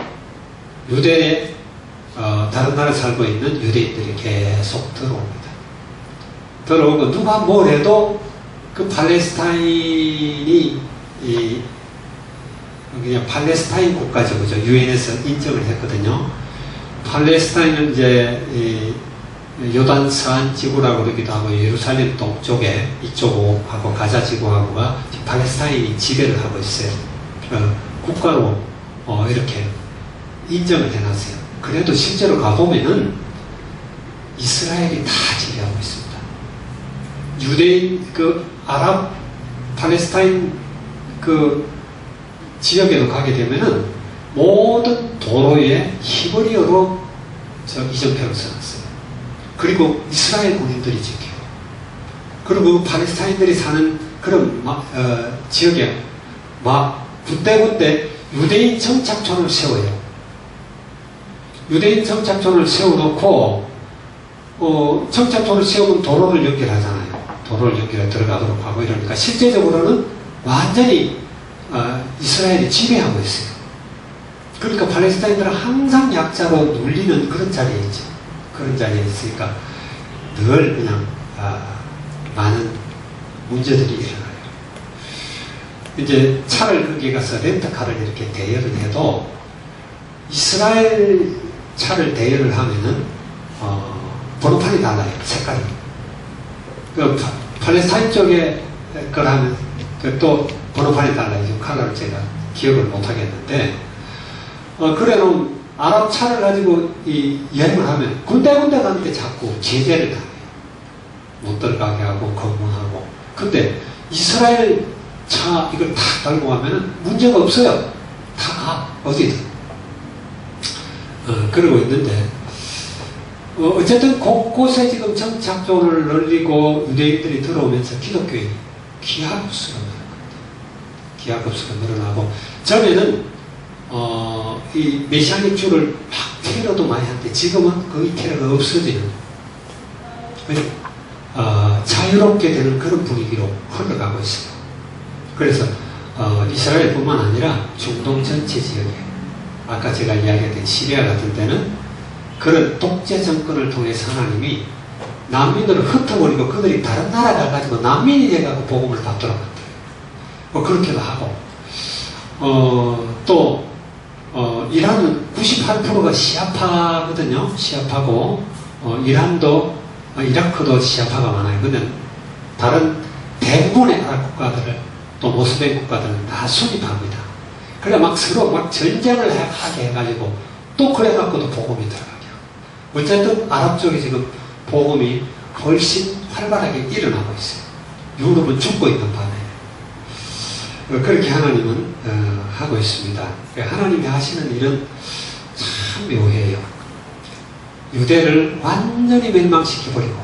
[SPEAKER 1] 유대에 다른 나라에 살고 있는 유대인들이 계속 들어옵니다. 들어오고 누가 뭘 해도 그 팔레스타인이 그냥 팔레스타인 국가죠. 그죠? 유엔에서 인정을 했거든요. 팔레스타인은 이제 요단 서안 지구라고 그러기도 하고 예루살렘 동쪽에 이쪽하고 가자 지구하고가 팔레스타인이 지배를 하고 있어요. 국가로 이렇게 인정을 해놨어요. 그래도 실제로 가보면은 이스라엘이 다 지배하고 있습니다. 유대인 그 아랍 팔레스타인 그 지역에도 가게 되면은 모든 도로에 히브리어로 이정표를 써놨어요. 그리고 이스라엘 군인들이 지켜요. 그리고 팔레스타인들이 사는 그런 지역에 막 군데군데 유대인 정착촌을 세워요. 유대인 정착촌을 세워놓고 정착촌을 세우면 도로를 연결하잖아요. 도로를 연결해 들어가도록 하고 이러니까 실제적으로는 완전히 이스라엘이 지배하고 있어요. 그러니까 팔레스타인들은 항상 약자로 눌리는 그런 자리에 있죠. 그런 자리에 있으니까 늘 그냥 많은 문제들이 일어나요. 이제 차를 거기 가서 렌트카를 이렇게 대여를 해도 이스라엘 차를 대여를 하면은 번호판이 달라요. 색깔이. 그 팔레스타인 쪽에 걸 하면 또 번호판이 달라요. 컬러를 제가 기억을 못 하겠는데 그래놓은 아랍 차를 가지고 여행을 하면 군데군데 가는데 자꾸 제재를 당해요. 못 들어가게 하고 검문하고. 근데 이스라엘 차 이걸 다 달고 가면은 문제가 없어요. 다 어디든. 그러고 있는데 어쨌든 곳곳에 지금 정착존을 늘리고 유대인들이 들어오면서 기독교인이 기하급수로 늘어납니다. 기하급수로 늘어나고 전에는 이 메시아닉 주를 막 테러도 많이 하는데 지금은 거의 테러가 없어지는 자유롭게 되는 그런 분위기로 흘러가고 있어요. 그래서 이스라엘뿐만 아니라 중동 전체 지역에 아까 제가 이야기했던 시리아 같은 데는 그런 독재 정권을 통해서 하나님이 난민들을 흩어버리고 그들이 다른 나라 가가지고 난민이 돼가지고 복음을 받도록 만들어요. 그렇게도 하고 또 이란은 98%가 시아파거든요. 시아파고 이란도 이라크도 시아파가 많아요. 근데 다른 대부분의 아랍 국가들을 또 모슬렘 국가들은 다 순입합니다. 그래 막 서로 막 전쟁을 하게 해가지고 또 그래갖고도 복음이 들어가게 하고 어쨌든 아랍 쪽에 지금 복음이 훨씬 활발하게 일어나고 있어요. 유럽은 죽고 있는 반에 그렇게 하나님은 하고 있습니다. 하나님이 하시는 일은 참 묘해요. 유대를 완전히 멸망시켜버리고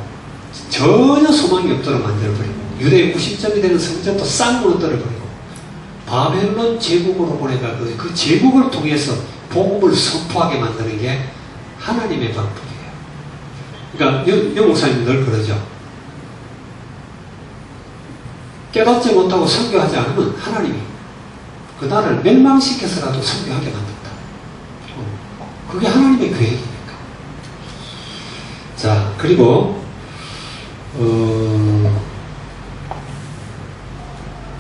[SPEAKER 1] 전혀 소망이 없도록 만들어버리고 유대의 구심점이 되는 성전도 싹 무너뜨려버리고 바벨론 제국으로 보내가 그 제국을 통해서 복음을 선포하게 만드는 게 하나님의 방법이에요. 그러니까 여 목사님 늘 그러죠. 깨닫지 못하고 선교하지 않으면 하나님이 그 나라를 멸망시켜서라도 선교하게 만든다. 그게 하나님의 계획이니까. 자, 그리고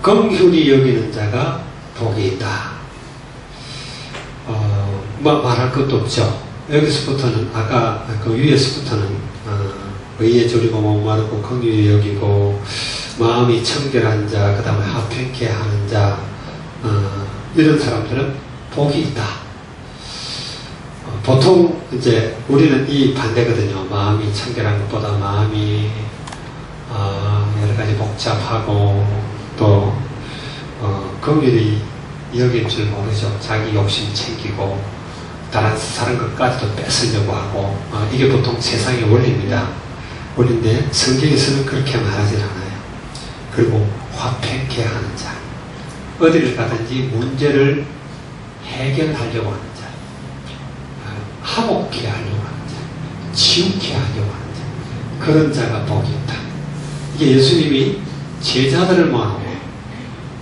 [SPEAKER 1] 긍휼히 여기는 자가 복이 있다. 뭐 말할 것도 없죠. 여기서부터는 아까 그 위에서부터는 의에 졸이고 목마르고 긍휼히 여기고 마음이 청결한 자, 그 다음에 화평케 하는 자, 이런 사람들은 복이 있다. 보통 이제 우리는 이 반대거든요. 마음이 청결한 것보다 마음이 여러 가지 복잡하고 또 긍휼히 여길 줄 모르죠. 자기 욕심 챙기고 다른 것까지도 뺏으려고 하고 이게 보통 세상의 원리입니다. 원리인데 성경에서는 그렇게 말하지 않아요. 그리고 화평케 하는 자, 어디를 가든지 문제를 해결하려고 하는 자, 화목케 하려고 하는 자, 치유케 하려고 하는 자, 그런 자가 복이 있다. 이게 예수님이 제자들을 모아놓고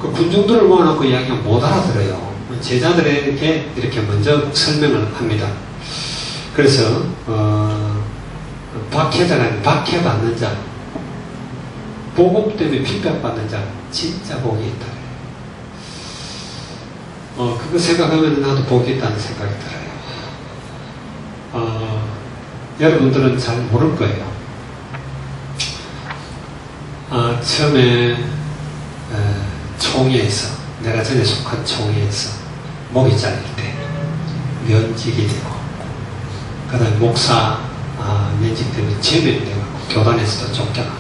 [SPEAKER 1] 그 군중들을 모아놓고 이야기하면 못 알아들어요. 제자들에게 이렇게 먼저 설명을 합니다. 그래서 박해자가 박해받는 자, 복음 때문에 핍박받는 자, 진짜 복이 있다. 그거 생각하면 나도 복이 있다는 생각이 들어요. 여러분들은 잘 모를 거예요. 처음에 총회에서, 내가 전에 속한 총회에서 목이 잘릴 때 면직이 되고, 그 다음에 목사 면직 때문에 제명이 되고 교단에서도 쫓겨나고,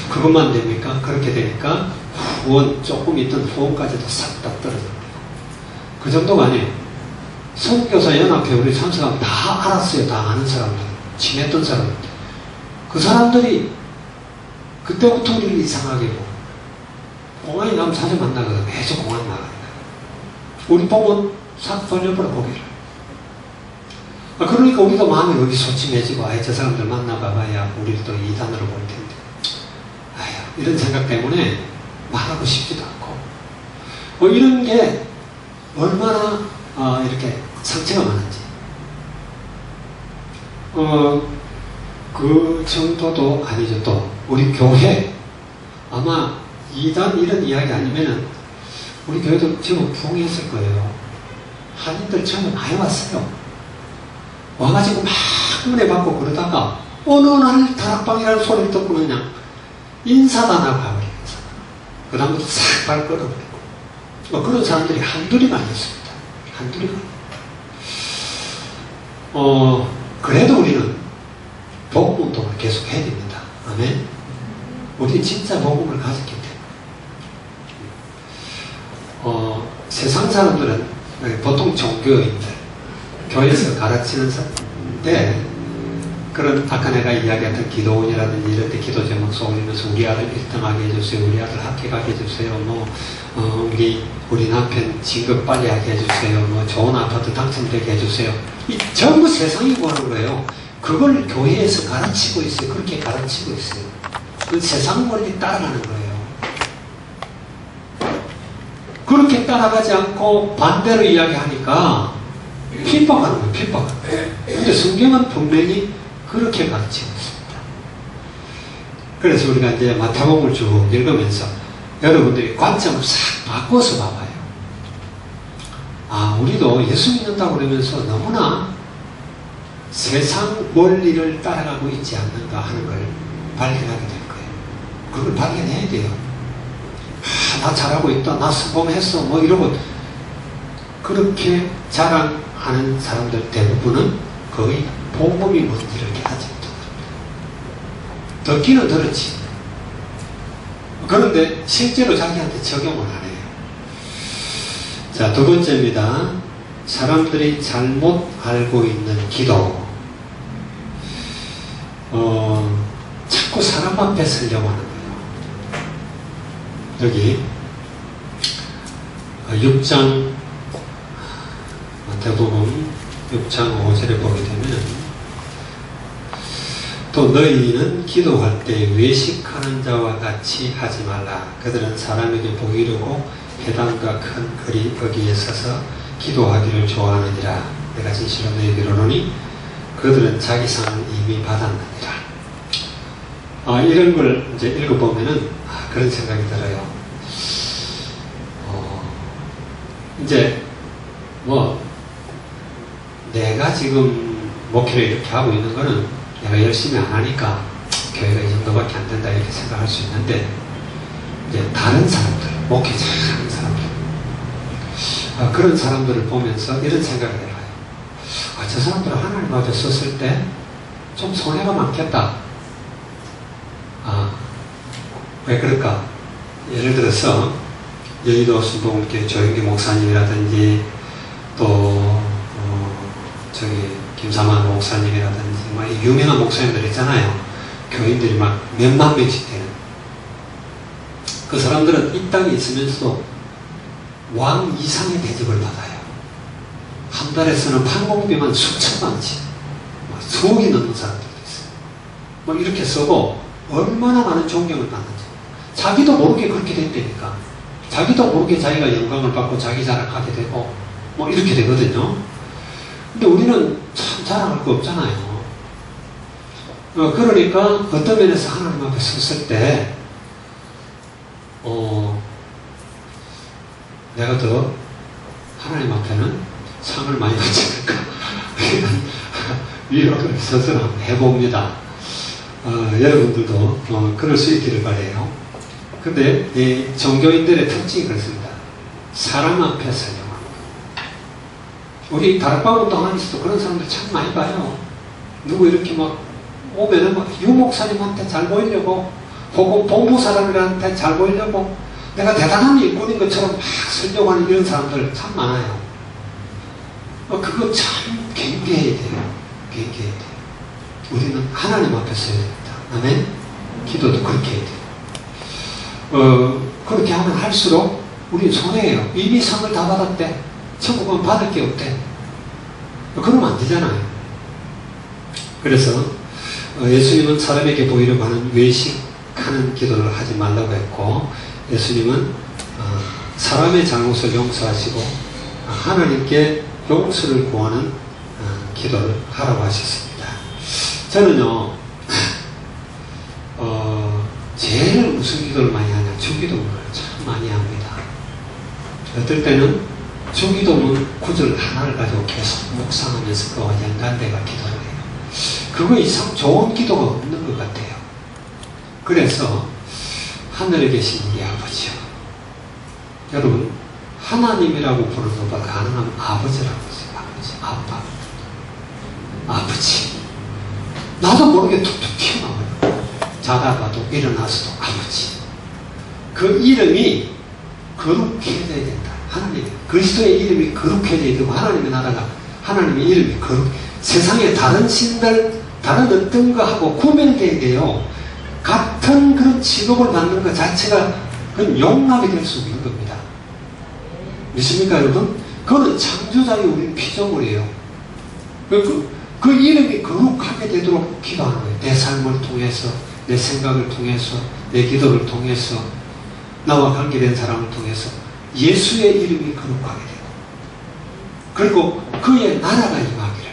[SPEAKER 1] 그것만 됩니까? 그렇게 되니까 후원, 조금 있던 후원까지도 싹 다 떨어집니다. 그 정도가 아니에요. 선교사 연합회 우리 참석하면 다 알았어요. 다 아는 사람들, 친했던 사람들. 그 사람들이 그때부터 우리를 이상하게 보고, 공항에 가면 자주 만나거든. 매주 공항 나가니까. 우리 보면 싹 돌려버려, 고개를. 그러니까 우리도 마음이 여기 소침해지고, 저 사람들 만나봐야 우리를 또 이단으로 볼 텐데. 이런 생각 때문에 말하고 싶지도 않고. 이런 게 얼마나 이렇게 상처가 많은지. 그 정도도 아니죠. 또 우리 교회 아마 이단 이런 이야기 아니면은 우리 교회도 지금 부흥했을 거예요. 한인들 처음에 많이 왔어요. 와가지고 막 은혜 받고 그러다가 어느 날 다락방이라는 소리를 듣고 그냥 인사단하고 가버리면서 그 다음부터 싹 발 끌어버리고 그런 사람들이 한둘이 아니었습니다. 한둘이가. 그래도 우리는 복음 운동을 계속 해야 됩니다. 아멘. 우리 진짜 복음을 가졌기 때문에. 세상 사람들은 보통 종교인들, 교회에서 가르치는 사람인데, 그런 아까 내가 이야기했던 기도원이라든지 이럴 때 기도 제목 쏘면서 우리 아들 1등하게 해주세요, 우리 아들 학교 가게 해주세요, 우리 남편 진급 빨리 하게 해주세요, 좋은 아파트 당첨되게 해주세요. 이 전부 세상이 구하는 거예요. 그걸 교회에서 가르치고 있어요. 그렇게 가르치고 있어요. 그 세상 원리 따라가는 거예요. 그렇게 따라가지 않고 반대로 이야기하니까 핍박하는 거예요. 핍박하는 거예요. 근데 성경은 분명히 그렇게 가르치고 있습니다. 그래서 우리가 이제 마태복음을 쭉 읽으면서 여러분들이 관점을 싹 바꿔서 봐봐요. 우리도 예수 믿는다고 그러면서 너무나 세상 원리를 따라가고 있지 않는가 하는 걸 발견하게 될 거예요. 그걸 발견해야 돼요. 나 잘하고 있다, 나 성공했어, 이러고 그렇게 자랑하는 사람들 대부분은 거의 복음이 뭔지를 깨닫지 못합니다. 듣기는 들었지. 그런데 실제로 자기한테 적용을 안 해요. 자, 두 번째입니다. 사람들이 잘못 알고 있는 기도. 자꾸 사람 앞에 서려고 하는 거예요. 여기 6장 마태복음 6장 5절에 보게 되면, 또 너희는 기도할 때 외식하는 자와 같이 하지 말라. 그들은 사람에게 보이려고 회당과 큰 거기에 서서 기도하기를 좋아하느니라. 내가 진실로 너희에게 이르노니 그들은 자기 상을 이미 받았느니라. 이런 걸 이제 읽어보면은 그런 생각이 들어요. 이제 뭐 내가 지금 목회를 이렇게 하고 있는 거는 내가 열심히 안 하니까 교회가 이 정도밖에 안 된다 이렇게 생각할 수 있는데, 이제 다른 사람들, 목회 잘하는 사람들, 그런 사람들을 보면서 이런 생각을 해봐요. 저 사람들은 하나님 앞에 섰을 때 좀 손해가 많겠다. 왜 그럴까? 예를 들어서 여의도 순복음교회 조영기 목사님이라든지 또 저기 김사만 목사님이라든지 뭐 유명한 목사님들 있잖아요. 교인들이 막 몇만 명씩 되는. 그 사람들은 이 땅에 있으면서도 왕 이상의 대접을 받아요. 한 달에 쓰는 판공비만 수천만 원씩, 수억이 넘는 사람들도 있어요. 뭐 이렇게 쓰고 얼마나 많은 존경을 받는지. 자기도 모르게 그렇게 됐다니까. 자기도 모르게 자기가 영광을 받고 자기 자랑하게 되고 뭐 이렇게 되거든요. 근데 우리는 참 자랑할 거 없잖아요. 그러니까 어떤 면에서 하나님 앞에 섰을 때 내가 더 하나님 앞에는 상을 많이 받지 않을까 위로를 스스로 해봅니다. 여러분들도 그럴 수 있기를 바라요. 근데 이 종교인들의 특징이 그렇습니다. 사람 앞에 설명하는 거. 우리 다락방 운동하면서도 그런 사람들 참 많이 봐요. 누구 이렇게 막 오면은 막 유목사님한테 잘 보이려고, 혹은 본부 사람들한테 잘 보이려고 내가 대단한 일꾼인 것처럼 막 설명하는 이런 사람들 참 많아요. 그거 참 경계해야 돼요. 경계해야 돼요. 우리는 하나님 앞에 서야 됩니다. 아멘? 기도도 그렇게 해야 돼요. 그렇게 하면 할수록 우리는 손해예요. 이미 상을 다 받았대. 천국은 받을 게 없대. 그러면 안 되잖아요. 그래서 예수님은 사람에게 보이려고 하는 외식하는 기도를 하지 말라고 했고, 예수님은 사람의 잘못을 용서하시고 하나님께 용서를 구하는 기도를 하라고 하셨습니다. 저는요, 제일 무슨 기도를 많이 하냐? 주기도문을 참 많이 합니다. 어떨 때는 주기도문 구절 하나를 가지고 계속 묵상하면서 그와 연관돼가 기도를 해요. 그거 이상 좋은 기도가 없는 것 같아요. 그래서 하늘에 계신 우리 아버지요. 여러분, 하나님이라고 부르는 것보다 가능하면 아버지라고 하세요. 아버지, 아빠, 아버지. 나도 모르게 툭툭 튀어나와요. 자다가도 일어나서도 아버지. 그 이름이 거룩해져야 된다. 하나님, 그리스도의 이름이 거룩해져야 되고, 하나님의 나라가, 하나님의 이름이 세상에 다른 신들, 다른 어떤 거하고 구별돼야 돼요. 같은 그런 직업을 받는 것 자체가 그건 용납이 될 수 있는 겁니다. 믿습니까, 여러분? 그거는 창조자의 우리 피조물이에요. 그 이름이 거룩하게 되도록 기도하는 거예요. 내 삶을 통해서, 내 생각을 통해서, 내 기도를 통해서, 나와 관계된 사람을 통해서 예수의 이름이 거룩하게 되고, 그리고 그의 나라가 임하기를.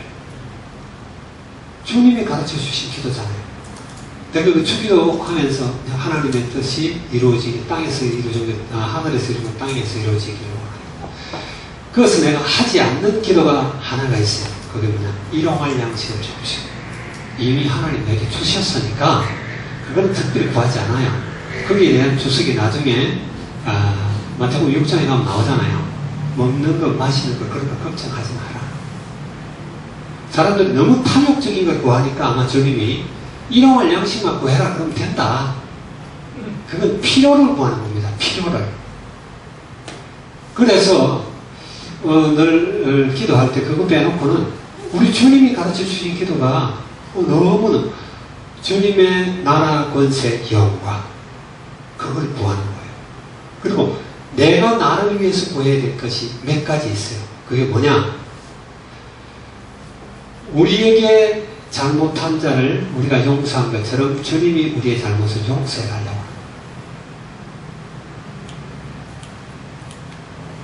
[SPEAKER 1] 주님이 가르쳐 주신 기도잖아요. 내가 그 주기도 하면서 하나님의 뜻이 이루어지기, 땅에서 이루어지기, 하늘에서 이루어지고 땅에서 이루어지기를 원하고, 그것을 내가 하지 않는 기도가 하나가 있어요. 그게 뭐냐? 일용할 양식을 주시고, 이미 하나님 내게 주셨으니까 그건 특별히 구하지 않아요. 거기에 대한 주석이 나중에 마태복음 6장에 가면 나오잖아요. 먹는 거, 마시는 거, 그런 거 걱정하지 마라. 사람들이 너무 탐욕적인 걸 구하니까 아마 주님이 일용할 양식만 구해라 그러면 된다. 그건 필요를 구하는 겁니다. 필요를. 그래서 늘 기도할 때 그거 빼놓고는 우리 주님이 가르쳐 주신 기도가 너무나 주님의 나라 권세 영광, 그걸 구하는 거예요. 그리고 내가 나를 위해서 구해야 될 것이 몇 가지 있어요. 그게 뭐냐? 우리에게 잘못한 자를 우리가 용서한 것처럼 주님이 우리의 잘못을 용서해 달라고 합니다.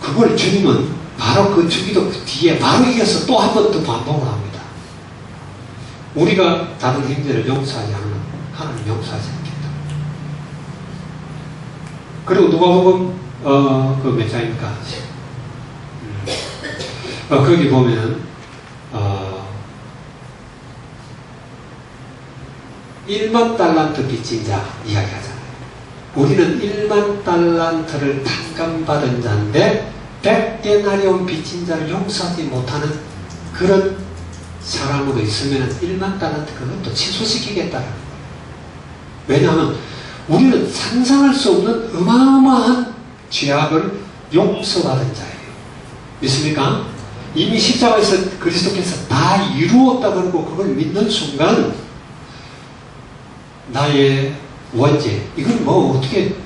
[SPEAKER 1] 그걸 주님은 바로 그 주기도 그 뒤에 바로 이어서 또 한 번 더 반복을 합니다. 우리가 다른 형제를 용서하지 않으면 하나님 용서하지 않겠다. 그리고 누가복음 그 몇 장입니까? 거기 보면은 1만 달란트 빚진 자 이야기하잖아요. 우리는 1만 달란트를 탕감받은 자인데 100데나리온 빚진 자를 용서하지 못하는 그런 사람으로 있으면 1만 달란트 그것도 취소시키겠다는 거예요. 왜냐하면 우리는 상상할 수 없는 어마어마한 죄악을 용서받은 자예요. 믿습니까? 이미 십자가에서 그리스도께서 다 이루었다 그러고 그걸 믿는 순간 나의 원죄, 이건 뭐 어떻게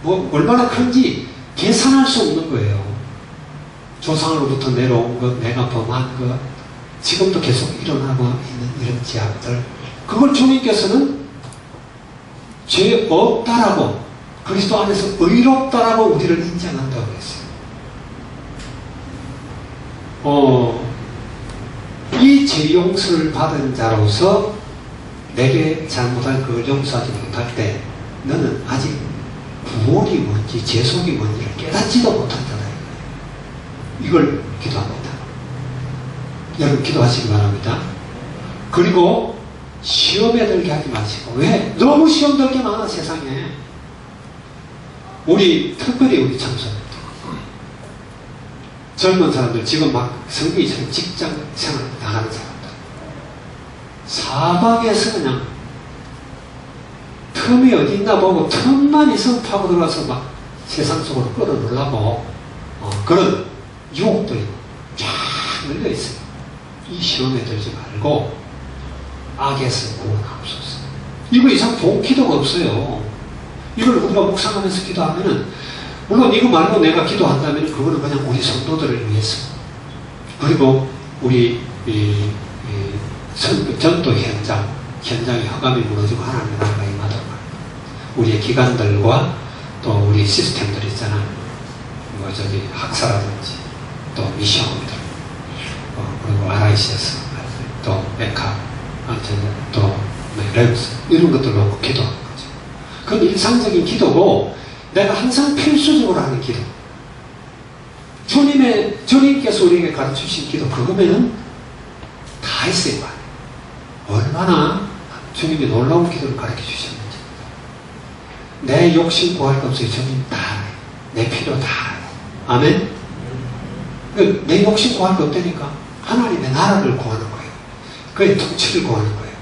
[SPEAKER 1] 얼마나 큰지 계산할 수 없는 거예요. 조상으로부터 내려온 것, 내가 범한 것, 지금도 계속 일어나고 있는 이런 죄악들, 그걸 주님께서는 죄 없다라고, 그리스도 안에서 의롭다라고 우리를 인정한다고 했어요. 이 죄 용서를 받은 자로서 내게 잘못한 그걸 용서하지 못할 때 너는 아직 구원이 뭔지 죄속이 뭔지를 깨닫지도 못한다. 이걸 기도합니다. 여러분 기도하시기 바랍니다. 그리고 시험에 들게 하지 마시고. 왜? 너무 시험 들게 많아 세상에. 특별히 우리 청소년들, 젊은 사람들, 지금 막 성경이처럼 직장 생활 나가는 사람들, 사방에서 그냥 틈이 어디 있나 보고 틈만 있으면 파고 들어가서 막 세상 속으로 끌어넣으려고 그런 유혹들이 쫙 늘려 있어요. 이 시험에 들지 말고 악에서 구원하옵소서. 이거 이상 좋은 기도가 없어요. 이걸 우리가 묵상하면서 기도하면은, 물론 이거 말고 내가 기도한다면 그거는 그냥 우리 성도들을 위해서, 그리고 우리 전도 현장의 허감이 무너지고 하나님의 나라가 임하도록 우리의 기관들과 또 우리 시스템들 있잖아. 학사라든지 또 미션들, 그리고 RICS, 또 메카, 또 레브스, 이런 것들 놓고 기도하는 거죠. 그건 일상적인 기도고, 내가 항상 필수적으로 하는 기도, 주님께서 우리에게 가르쳐주신 기도, 그거면은 다 있어요. 얼마나 주님이 놀라운 기도를 가르쳐 주셨는지. 내 욕심 구할 것 없어요. 주님 다 알아요. 내 필요 다 알아요. 아멘? 내 욕심 구할 거 없다니까. 하나님의 나라를 구하는 거예요. 그의 통치를 구하는 거예요.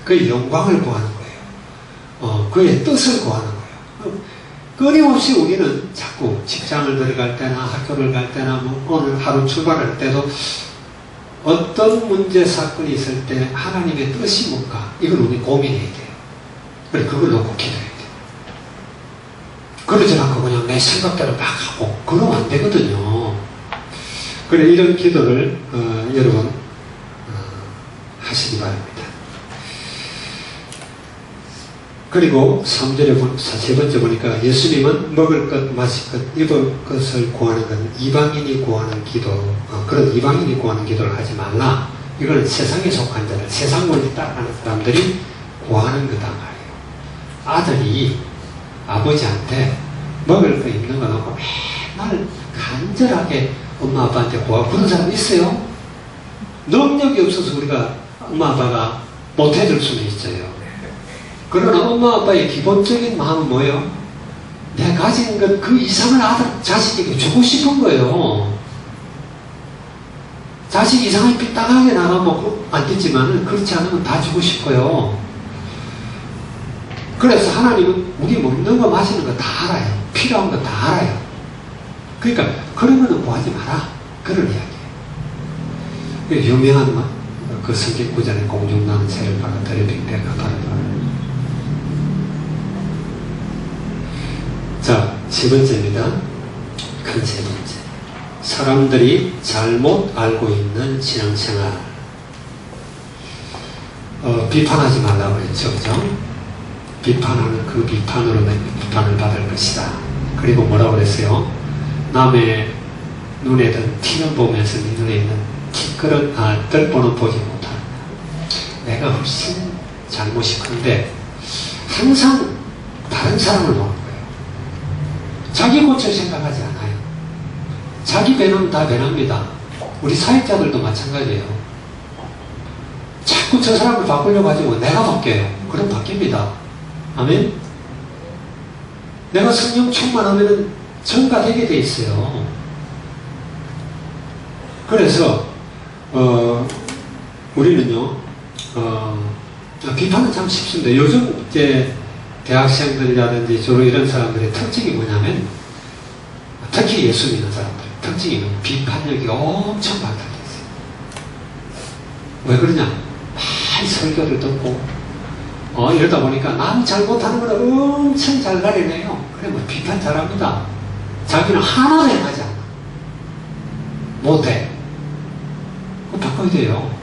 [SPEAKER 1] 그의 영광을 구하는 거예요. 그의 뜻을 구하는 거예요. 끊임없이 우리는 자꾸 직장을 들어갈 때나 학교를 갈 때나 오늘 하루 출발할 때도 어떤 문제 사건이 있을 때 하나님의 뜻이 뭔가, 이걸 우리 고민해야 돼요. 그래, 그걸 놓고 기도해야 돼요. 그러지 않고 그냥 내 생각대로 막 하고 그러면 안 되거든요. 그래, 이런 기도를 여러분 하시기 바랍니다. 그리고 3절에 세 번째 보니까 예수님은 먹을 것, 마실 것, 입을 것을 구하는 건 이방인이 구하는 기도, 그런 이방인이 구하는 기도를 하지 말라. 이걸 세상에 속한 자들, 세상 원리 따라가는 사람들이 구하는 거다 말이에요. 아들이 아버지한테 먹을 거 입는 거 놓고 맨날 간절하게 엄마 아빠한테 구하고 그런 사람 있어요? 능력이 없어서 우리가 엄마 아빠가 못 해줄 수는 있어요. 그러나 엄마 아빠의 기본적인 마음은 뭐예요? 내가 가진 것 그 이상을 자식에게 주고 싶은 거예요. 자식 이상하게 삐딱하게 나가면 안 되지만 그렇지 않으면 다 주고 싶어요. 그래서 하나님은 우리 먹는 거 마시는 거 다 알아요. 필요한 거 다 알아요. 그러니까 그러면은 구하지 마라. 그런 이야기예요. 유명한 그 성경 구절에 공중나는 새를 받아 들여빙대가 바라봐. 자, 세 번째입니다. 큰 세 번째. 사람들이 잘못 알고 있는 신앙생활. 비판하지 말라고 그랬죠. 그죠? 비판하는 그 비판으로 내 비판을 받을 것이다. 그리고 뭐라고 그랬어요? 남의 눈에 든 티는 보면서 네 눈에 있는 뜰보는 보지 못한다. 내가 훨씬 잘못이 큰데 항상 다른 사람을 보는 거예요. 자기 고칠 생각하지 않아요. 자기 배는 다 배납니다. 우리 사역자들도 마찬가지예요. 자꾸 저 사람을 바꾸려고 하지 내가 바뀌어요. 그럼 바뀝니다. 아멘? 내가 성령 충만하면 전가되게 돼 있어요. 그래서 우리는요 비판은 참 쉽습니다. 요즘 이제 대학생들이라든지 주로 이런 사람들의 특징이 뭐냐면, 특히 예수 믿는 사람들 특징이 뭐냐면 비판력이 엄청 발달되어 있어요. 왜 그러냐? 많이 설교를 듣고 이러다 보니까 남 잘못하는 걸 엄청 잘 가려내요. 그래 뭐 비판 잘합니다. 자기는 하나도 행하지 않아. 못해. 그거 바꿔야 돼요.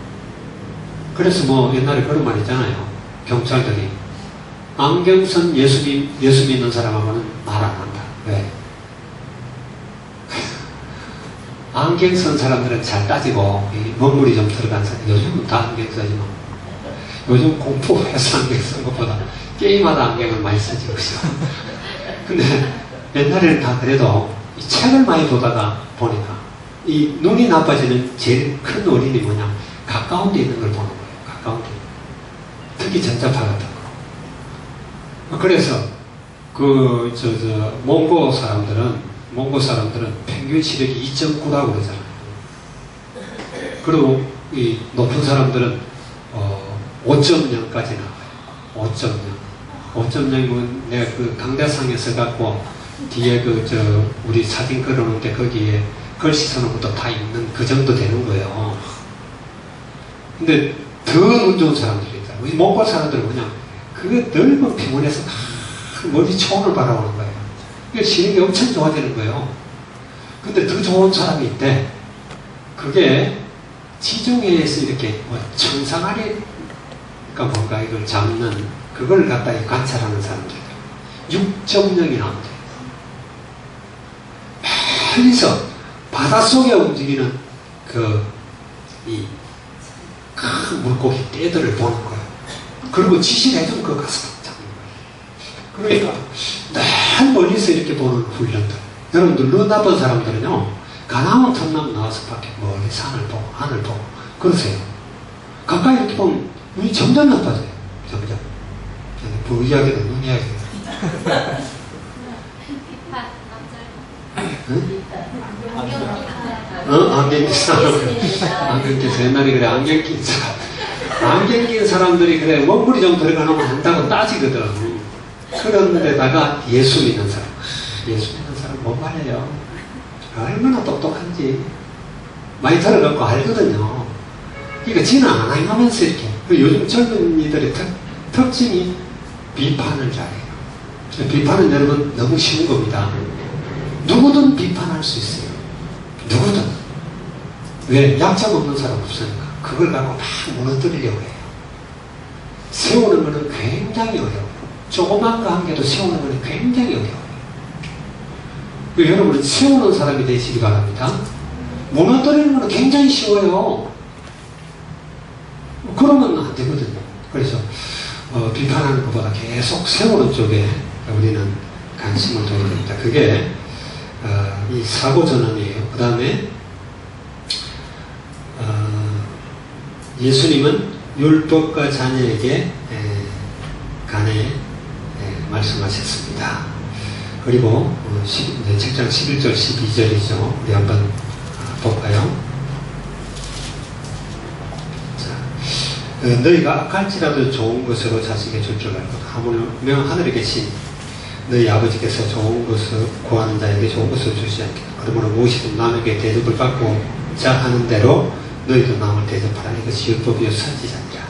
[SPEAKER 1] 그래서 뭐 옛날에 그런 말 있잖아요. 경찰들이 안경 쓴 예수 믿는 사람하고는 말 안 한다. 왜? 안경 쓴 사람들은 잘 따지고 먹물이 좀 들어간 사람, 요즘은 다 안경 쓰지만 요즘 공부해서 안경 쓴 것보다 게임하다 안경을 많이 쓰지 그죠? 근데 옛날에는 다 그래도 이 책을 많이 보다가 보니까 이 눈이 나빠지는 제일 큰 원인이 뭐냐? 가까운 데 있는 걸 보는 거예요. 가까운 데. 특히 전자파 같은 거. 그래서 몽고 사람들은 평균 시력이 2.9라고 그러잖아요. 그리고 이 높은 사람들은 5.0까지 나와요. 5.0이면 내가 그 강대상에서 갖고 뒤에 우리 사진 걸어놓은데 거기에 글씨 쓰는 것도 다 있는 그 정도 되는 거예요. 근데 더 눈 좋은 사람들이 있다. 우리 몽골 사람들은 그냥 그 넓은 피문에서 그 머리 초원을 바라보는 거예요. 그게 시력이 엄청 좋아지는 거예요. 근데 더 좋은 사람이 있대. 그게 지중해에서 이렇게 청상아리, 그러니까 뭔가 이걸 잡는, 그걸 갖다 관찰하는 사람들이에요. 6.0이 나온대. 멀리서 바닷속에 움직이는 큰 물고기 떼들을 보는 거예요. 그리고 지시를 해주면 그거 가서 잡는 거예요. 그러니까 늘 멀리서 이렇게 보는 훈련들. 여러분들 눈 나쁜 사람들은요, 가나운 틈나무 나와서 밖에 멀리 산을 보고 하늘 보고 그러세요. 가까이 이렇게 보면 눈이 점점 나빠져요. 점점. 그 이야기는 눈 이야기예요. 안경 낀 사람. 안경 낀 옛날에 그래, 안경 낀 사람. 안경 낀 사람들이 그래, 원물이 좀 들어가면 한다고 따지거든. 그런데다가 예수 믿는 사람. 예수 믿는 사람 못 말해요. 얼마나 똑똑한지. 많이 들어갖고 알거든요. 그러니까 지는 안 행하면서 이렇게. 요즘 젊은이들의 특징이 비판을 잘해요. 비판은 여러분 너무 쉬운 겁니다. 누구든 비판할 수 있어요. 누구든. 왜? 약점 없는 사람 없으니까. 그걸 갖고 막 무너뜨리려고 해요. 세우는 것은 굉장히 어려워요. 조그만 거 한 개도 세우는 것은 굉장히 어려워요. 여러분은 세우는 사람이 되시기 바랍니다. 무너뜨리는 것은 굉장히 쉬워요. 그러면 안 되거든요. 그래서 비판하는 것보다 계속 세우는 쪽에 우리는 관심을 둬야 됩니다. 그게 이 사고 전환이에요. 그 다음에 예수님은 율법과 자녀에게 간에 말씀하셨습니다. 그리고 책장 11절 12절이죠. 우리 한번 볼까요? 자, 너희가 악할지라도 좋은 것으로 자식에게 줄 줄 알고 하물며 하늘에 계신 너희 아버지께서 좋은 것을 구하는 자에게 좋은 것을 주시지 않겠다. 그러므로 무엇이든 남에게 대접을 받고자 하는 대로 너희도 남을 대접하라. 이것이 율법이요 선지자니라.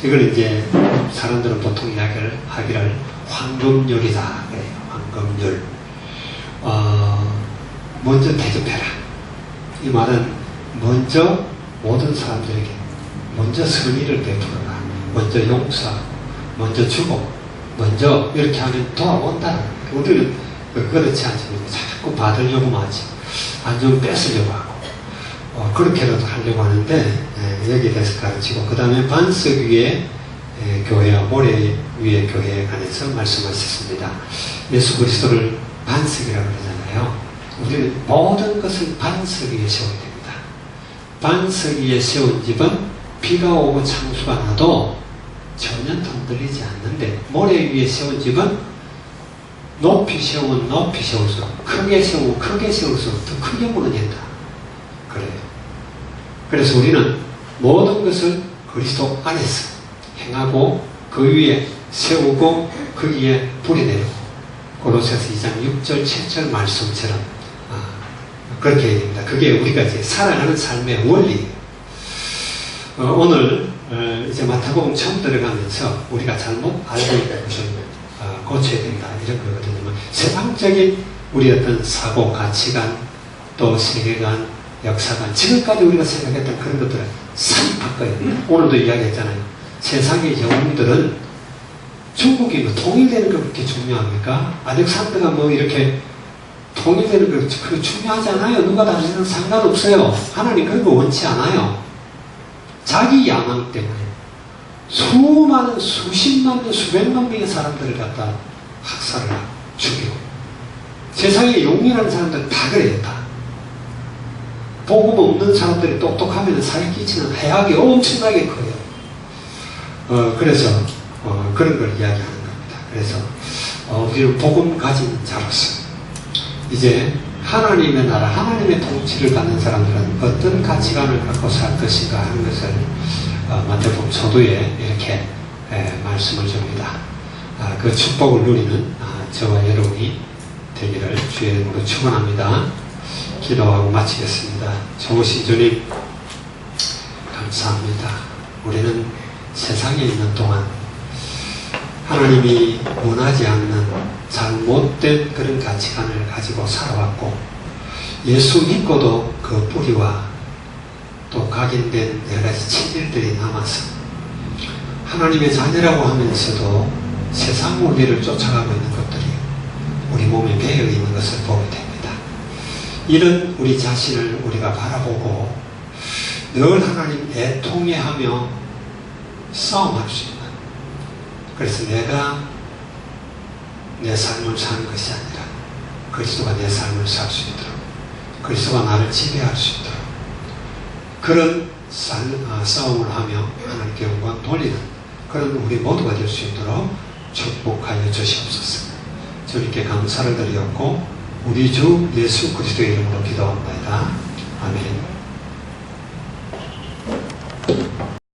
[SPEAKER 1] 이걸 이제 사람들은 보통 이야기를 하기를 황금률이다 그래요. 황금률. 먼저 대접해라. 이 말은 먼저 모든 사람들에게 먼저 선의를 베풀어라. 먼저 용서하고 먼저 주고 먼저 이렇게 하면 돌아온다. 우리는 그렇지 않습니까? 자꾸 받으려고 하지. 안 좀 뺏으려고 하고 그렇게라도 하려고 하는데 여기에 대해서 가르치고, 그 다음에 반석 위에 교회와 모래 위에 교회에 관해서 말씀하셨습니다. 예수 그리스도를 반석이라고 그러잖아요. 우리는 모든 것을 반석 위에 세워야 됩니다. 반석 위에 세운 집은 비가 오고 창수가 나도 전혀 흔들리지 않는데, 모래 위에 세운 집은 높이 세우면 높이 세울수록, 크게 세우면 크게 세울수록 더 크게 무너진다. 그래요. 그래서 우리는 모든 것을 그리스도 안에서 행하고 그 위에 세우고 거기에 뿌리 내리고, 고로새서 2장 6절 7절 말씀처럼 그렇게 해야 됩니다. 그게 우리가 이제 살아가는 삶의 원리예요. 오늘 이제 마태복음 처음 들어가면서 우리가 잘못 알고 있는 것을 고쳐야 된다, 이런 거거든요. 세상적인 우리 어떤 사고, 가치관, 또 세계관, 역사관, 지금까지 우리가 생각했던 그런 것들을 싹 바꿔야 됩니다. 오늘도 이야기했잖아요. 세상의 영웅들은 중국이 뭐 통일되는 게 그렇게 중요합니까? 알렉산더가 뭐 이렇게 통일되는 게 그렇게 중요하지 않아요. 누가 다니는 상관없어요. 하나님 그런 거 원치 않아요. 자기 야망 때문에 수많은 수십만 명, 수백만 명의 사람들을 갖다 학살을 하고 죽이고, 세상에 용이라는 사람들은 다 그래요. 다 복음 없는 사람들이 똑똑하면 사회 끼치는 해악이 엄청나게 커요. 그래서 그런 걸 이야기하는 겁니다. 그래서 우리는 복음 가진 자로서 이제 하나님의 나라, 하나님의 통치를 받는 사람들은 어떤 가치관을 갖고 살 것인가 하는 것을 마태복음 서두에 이렇게 말씀을 줍니다. 그 축복을 누리는 저와 여러분이 되기를 주의 이름으로 축원합니다. 기도하고 마치겠습니다. 좋으신 주님, 감사합니다. 우리는 세상에 있는 동안 하나님이 원하지 않는 잘못된 그런 가치관을 가지고 살아왔고, 예수 믿고도 그 뿌리와 또 각인된 여러 가지 체질들이 남아서 하나님의 자녀라고 하면서도 세상 원리를 쫓아가고 있는 것들이 우리 몸에 배어 있는 것을 보게 됩니다. 이런 우리 자신을 우리가 바라보고 늘 하나님 애통해하며 싸움할 수 있는, 그래서 내가 내 삶을 사는 것이 아니라 그리스도가 내 삶을 살 수 있도록, 그리스도가 나를 지배할 수 있도록 그런 싸움을 하며 하나님께 영광 돌리는 그런 우리 모두가 될 수 있도록 축복하여 주시옵소서. 주님께 감사를 드리었고 우리 주 예수 그리스도의 이름으로 기도합니다. 아멘.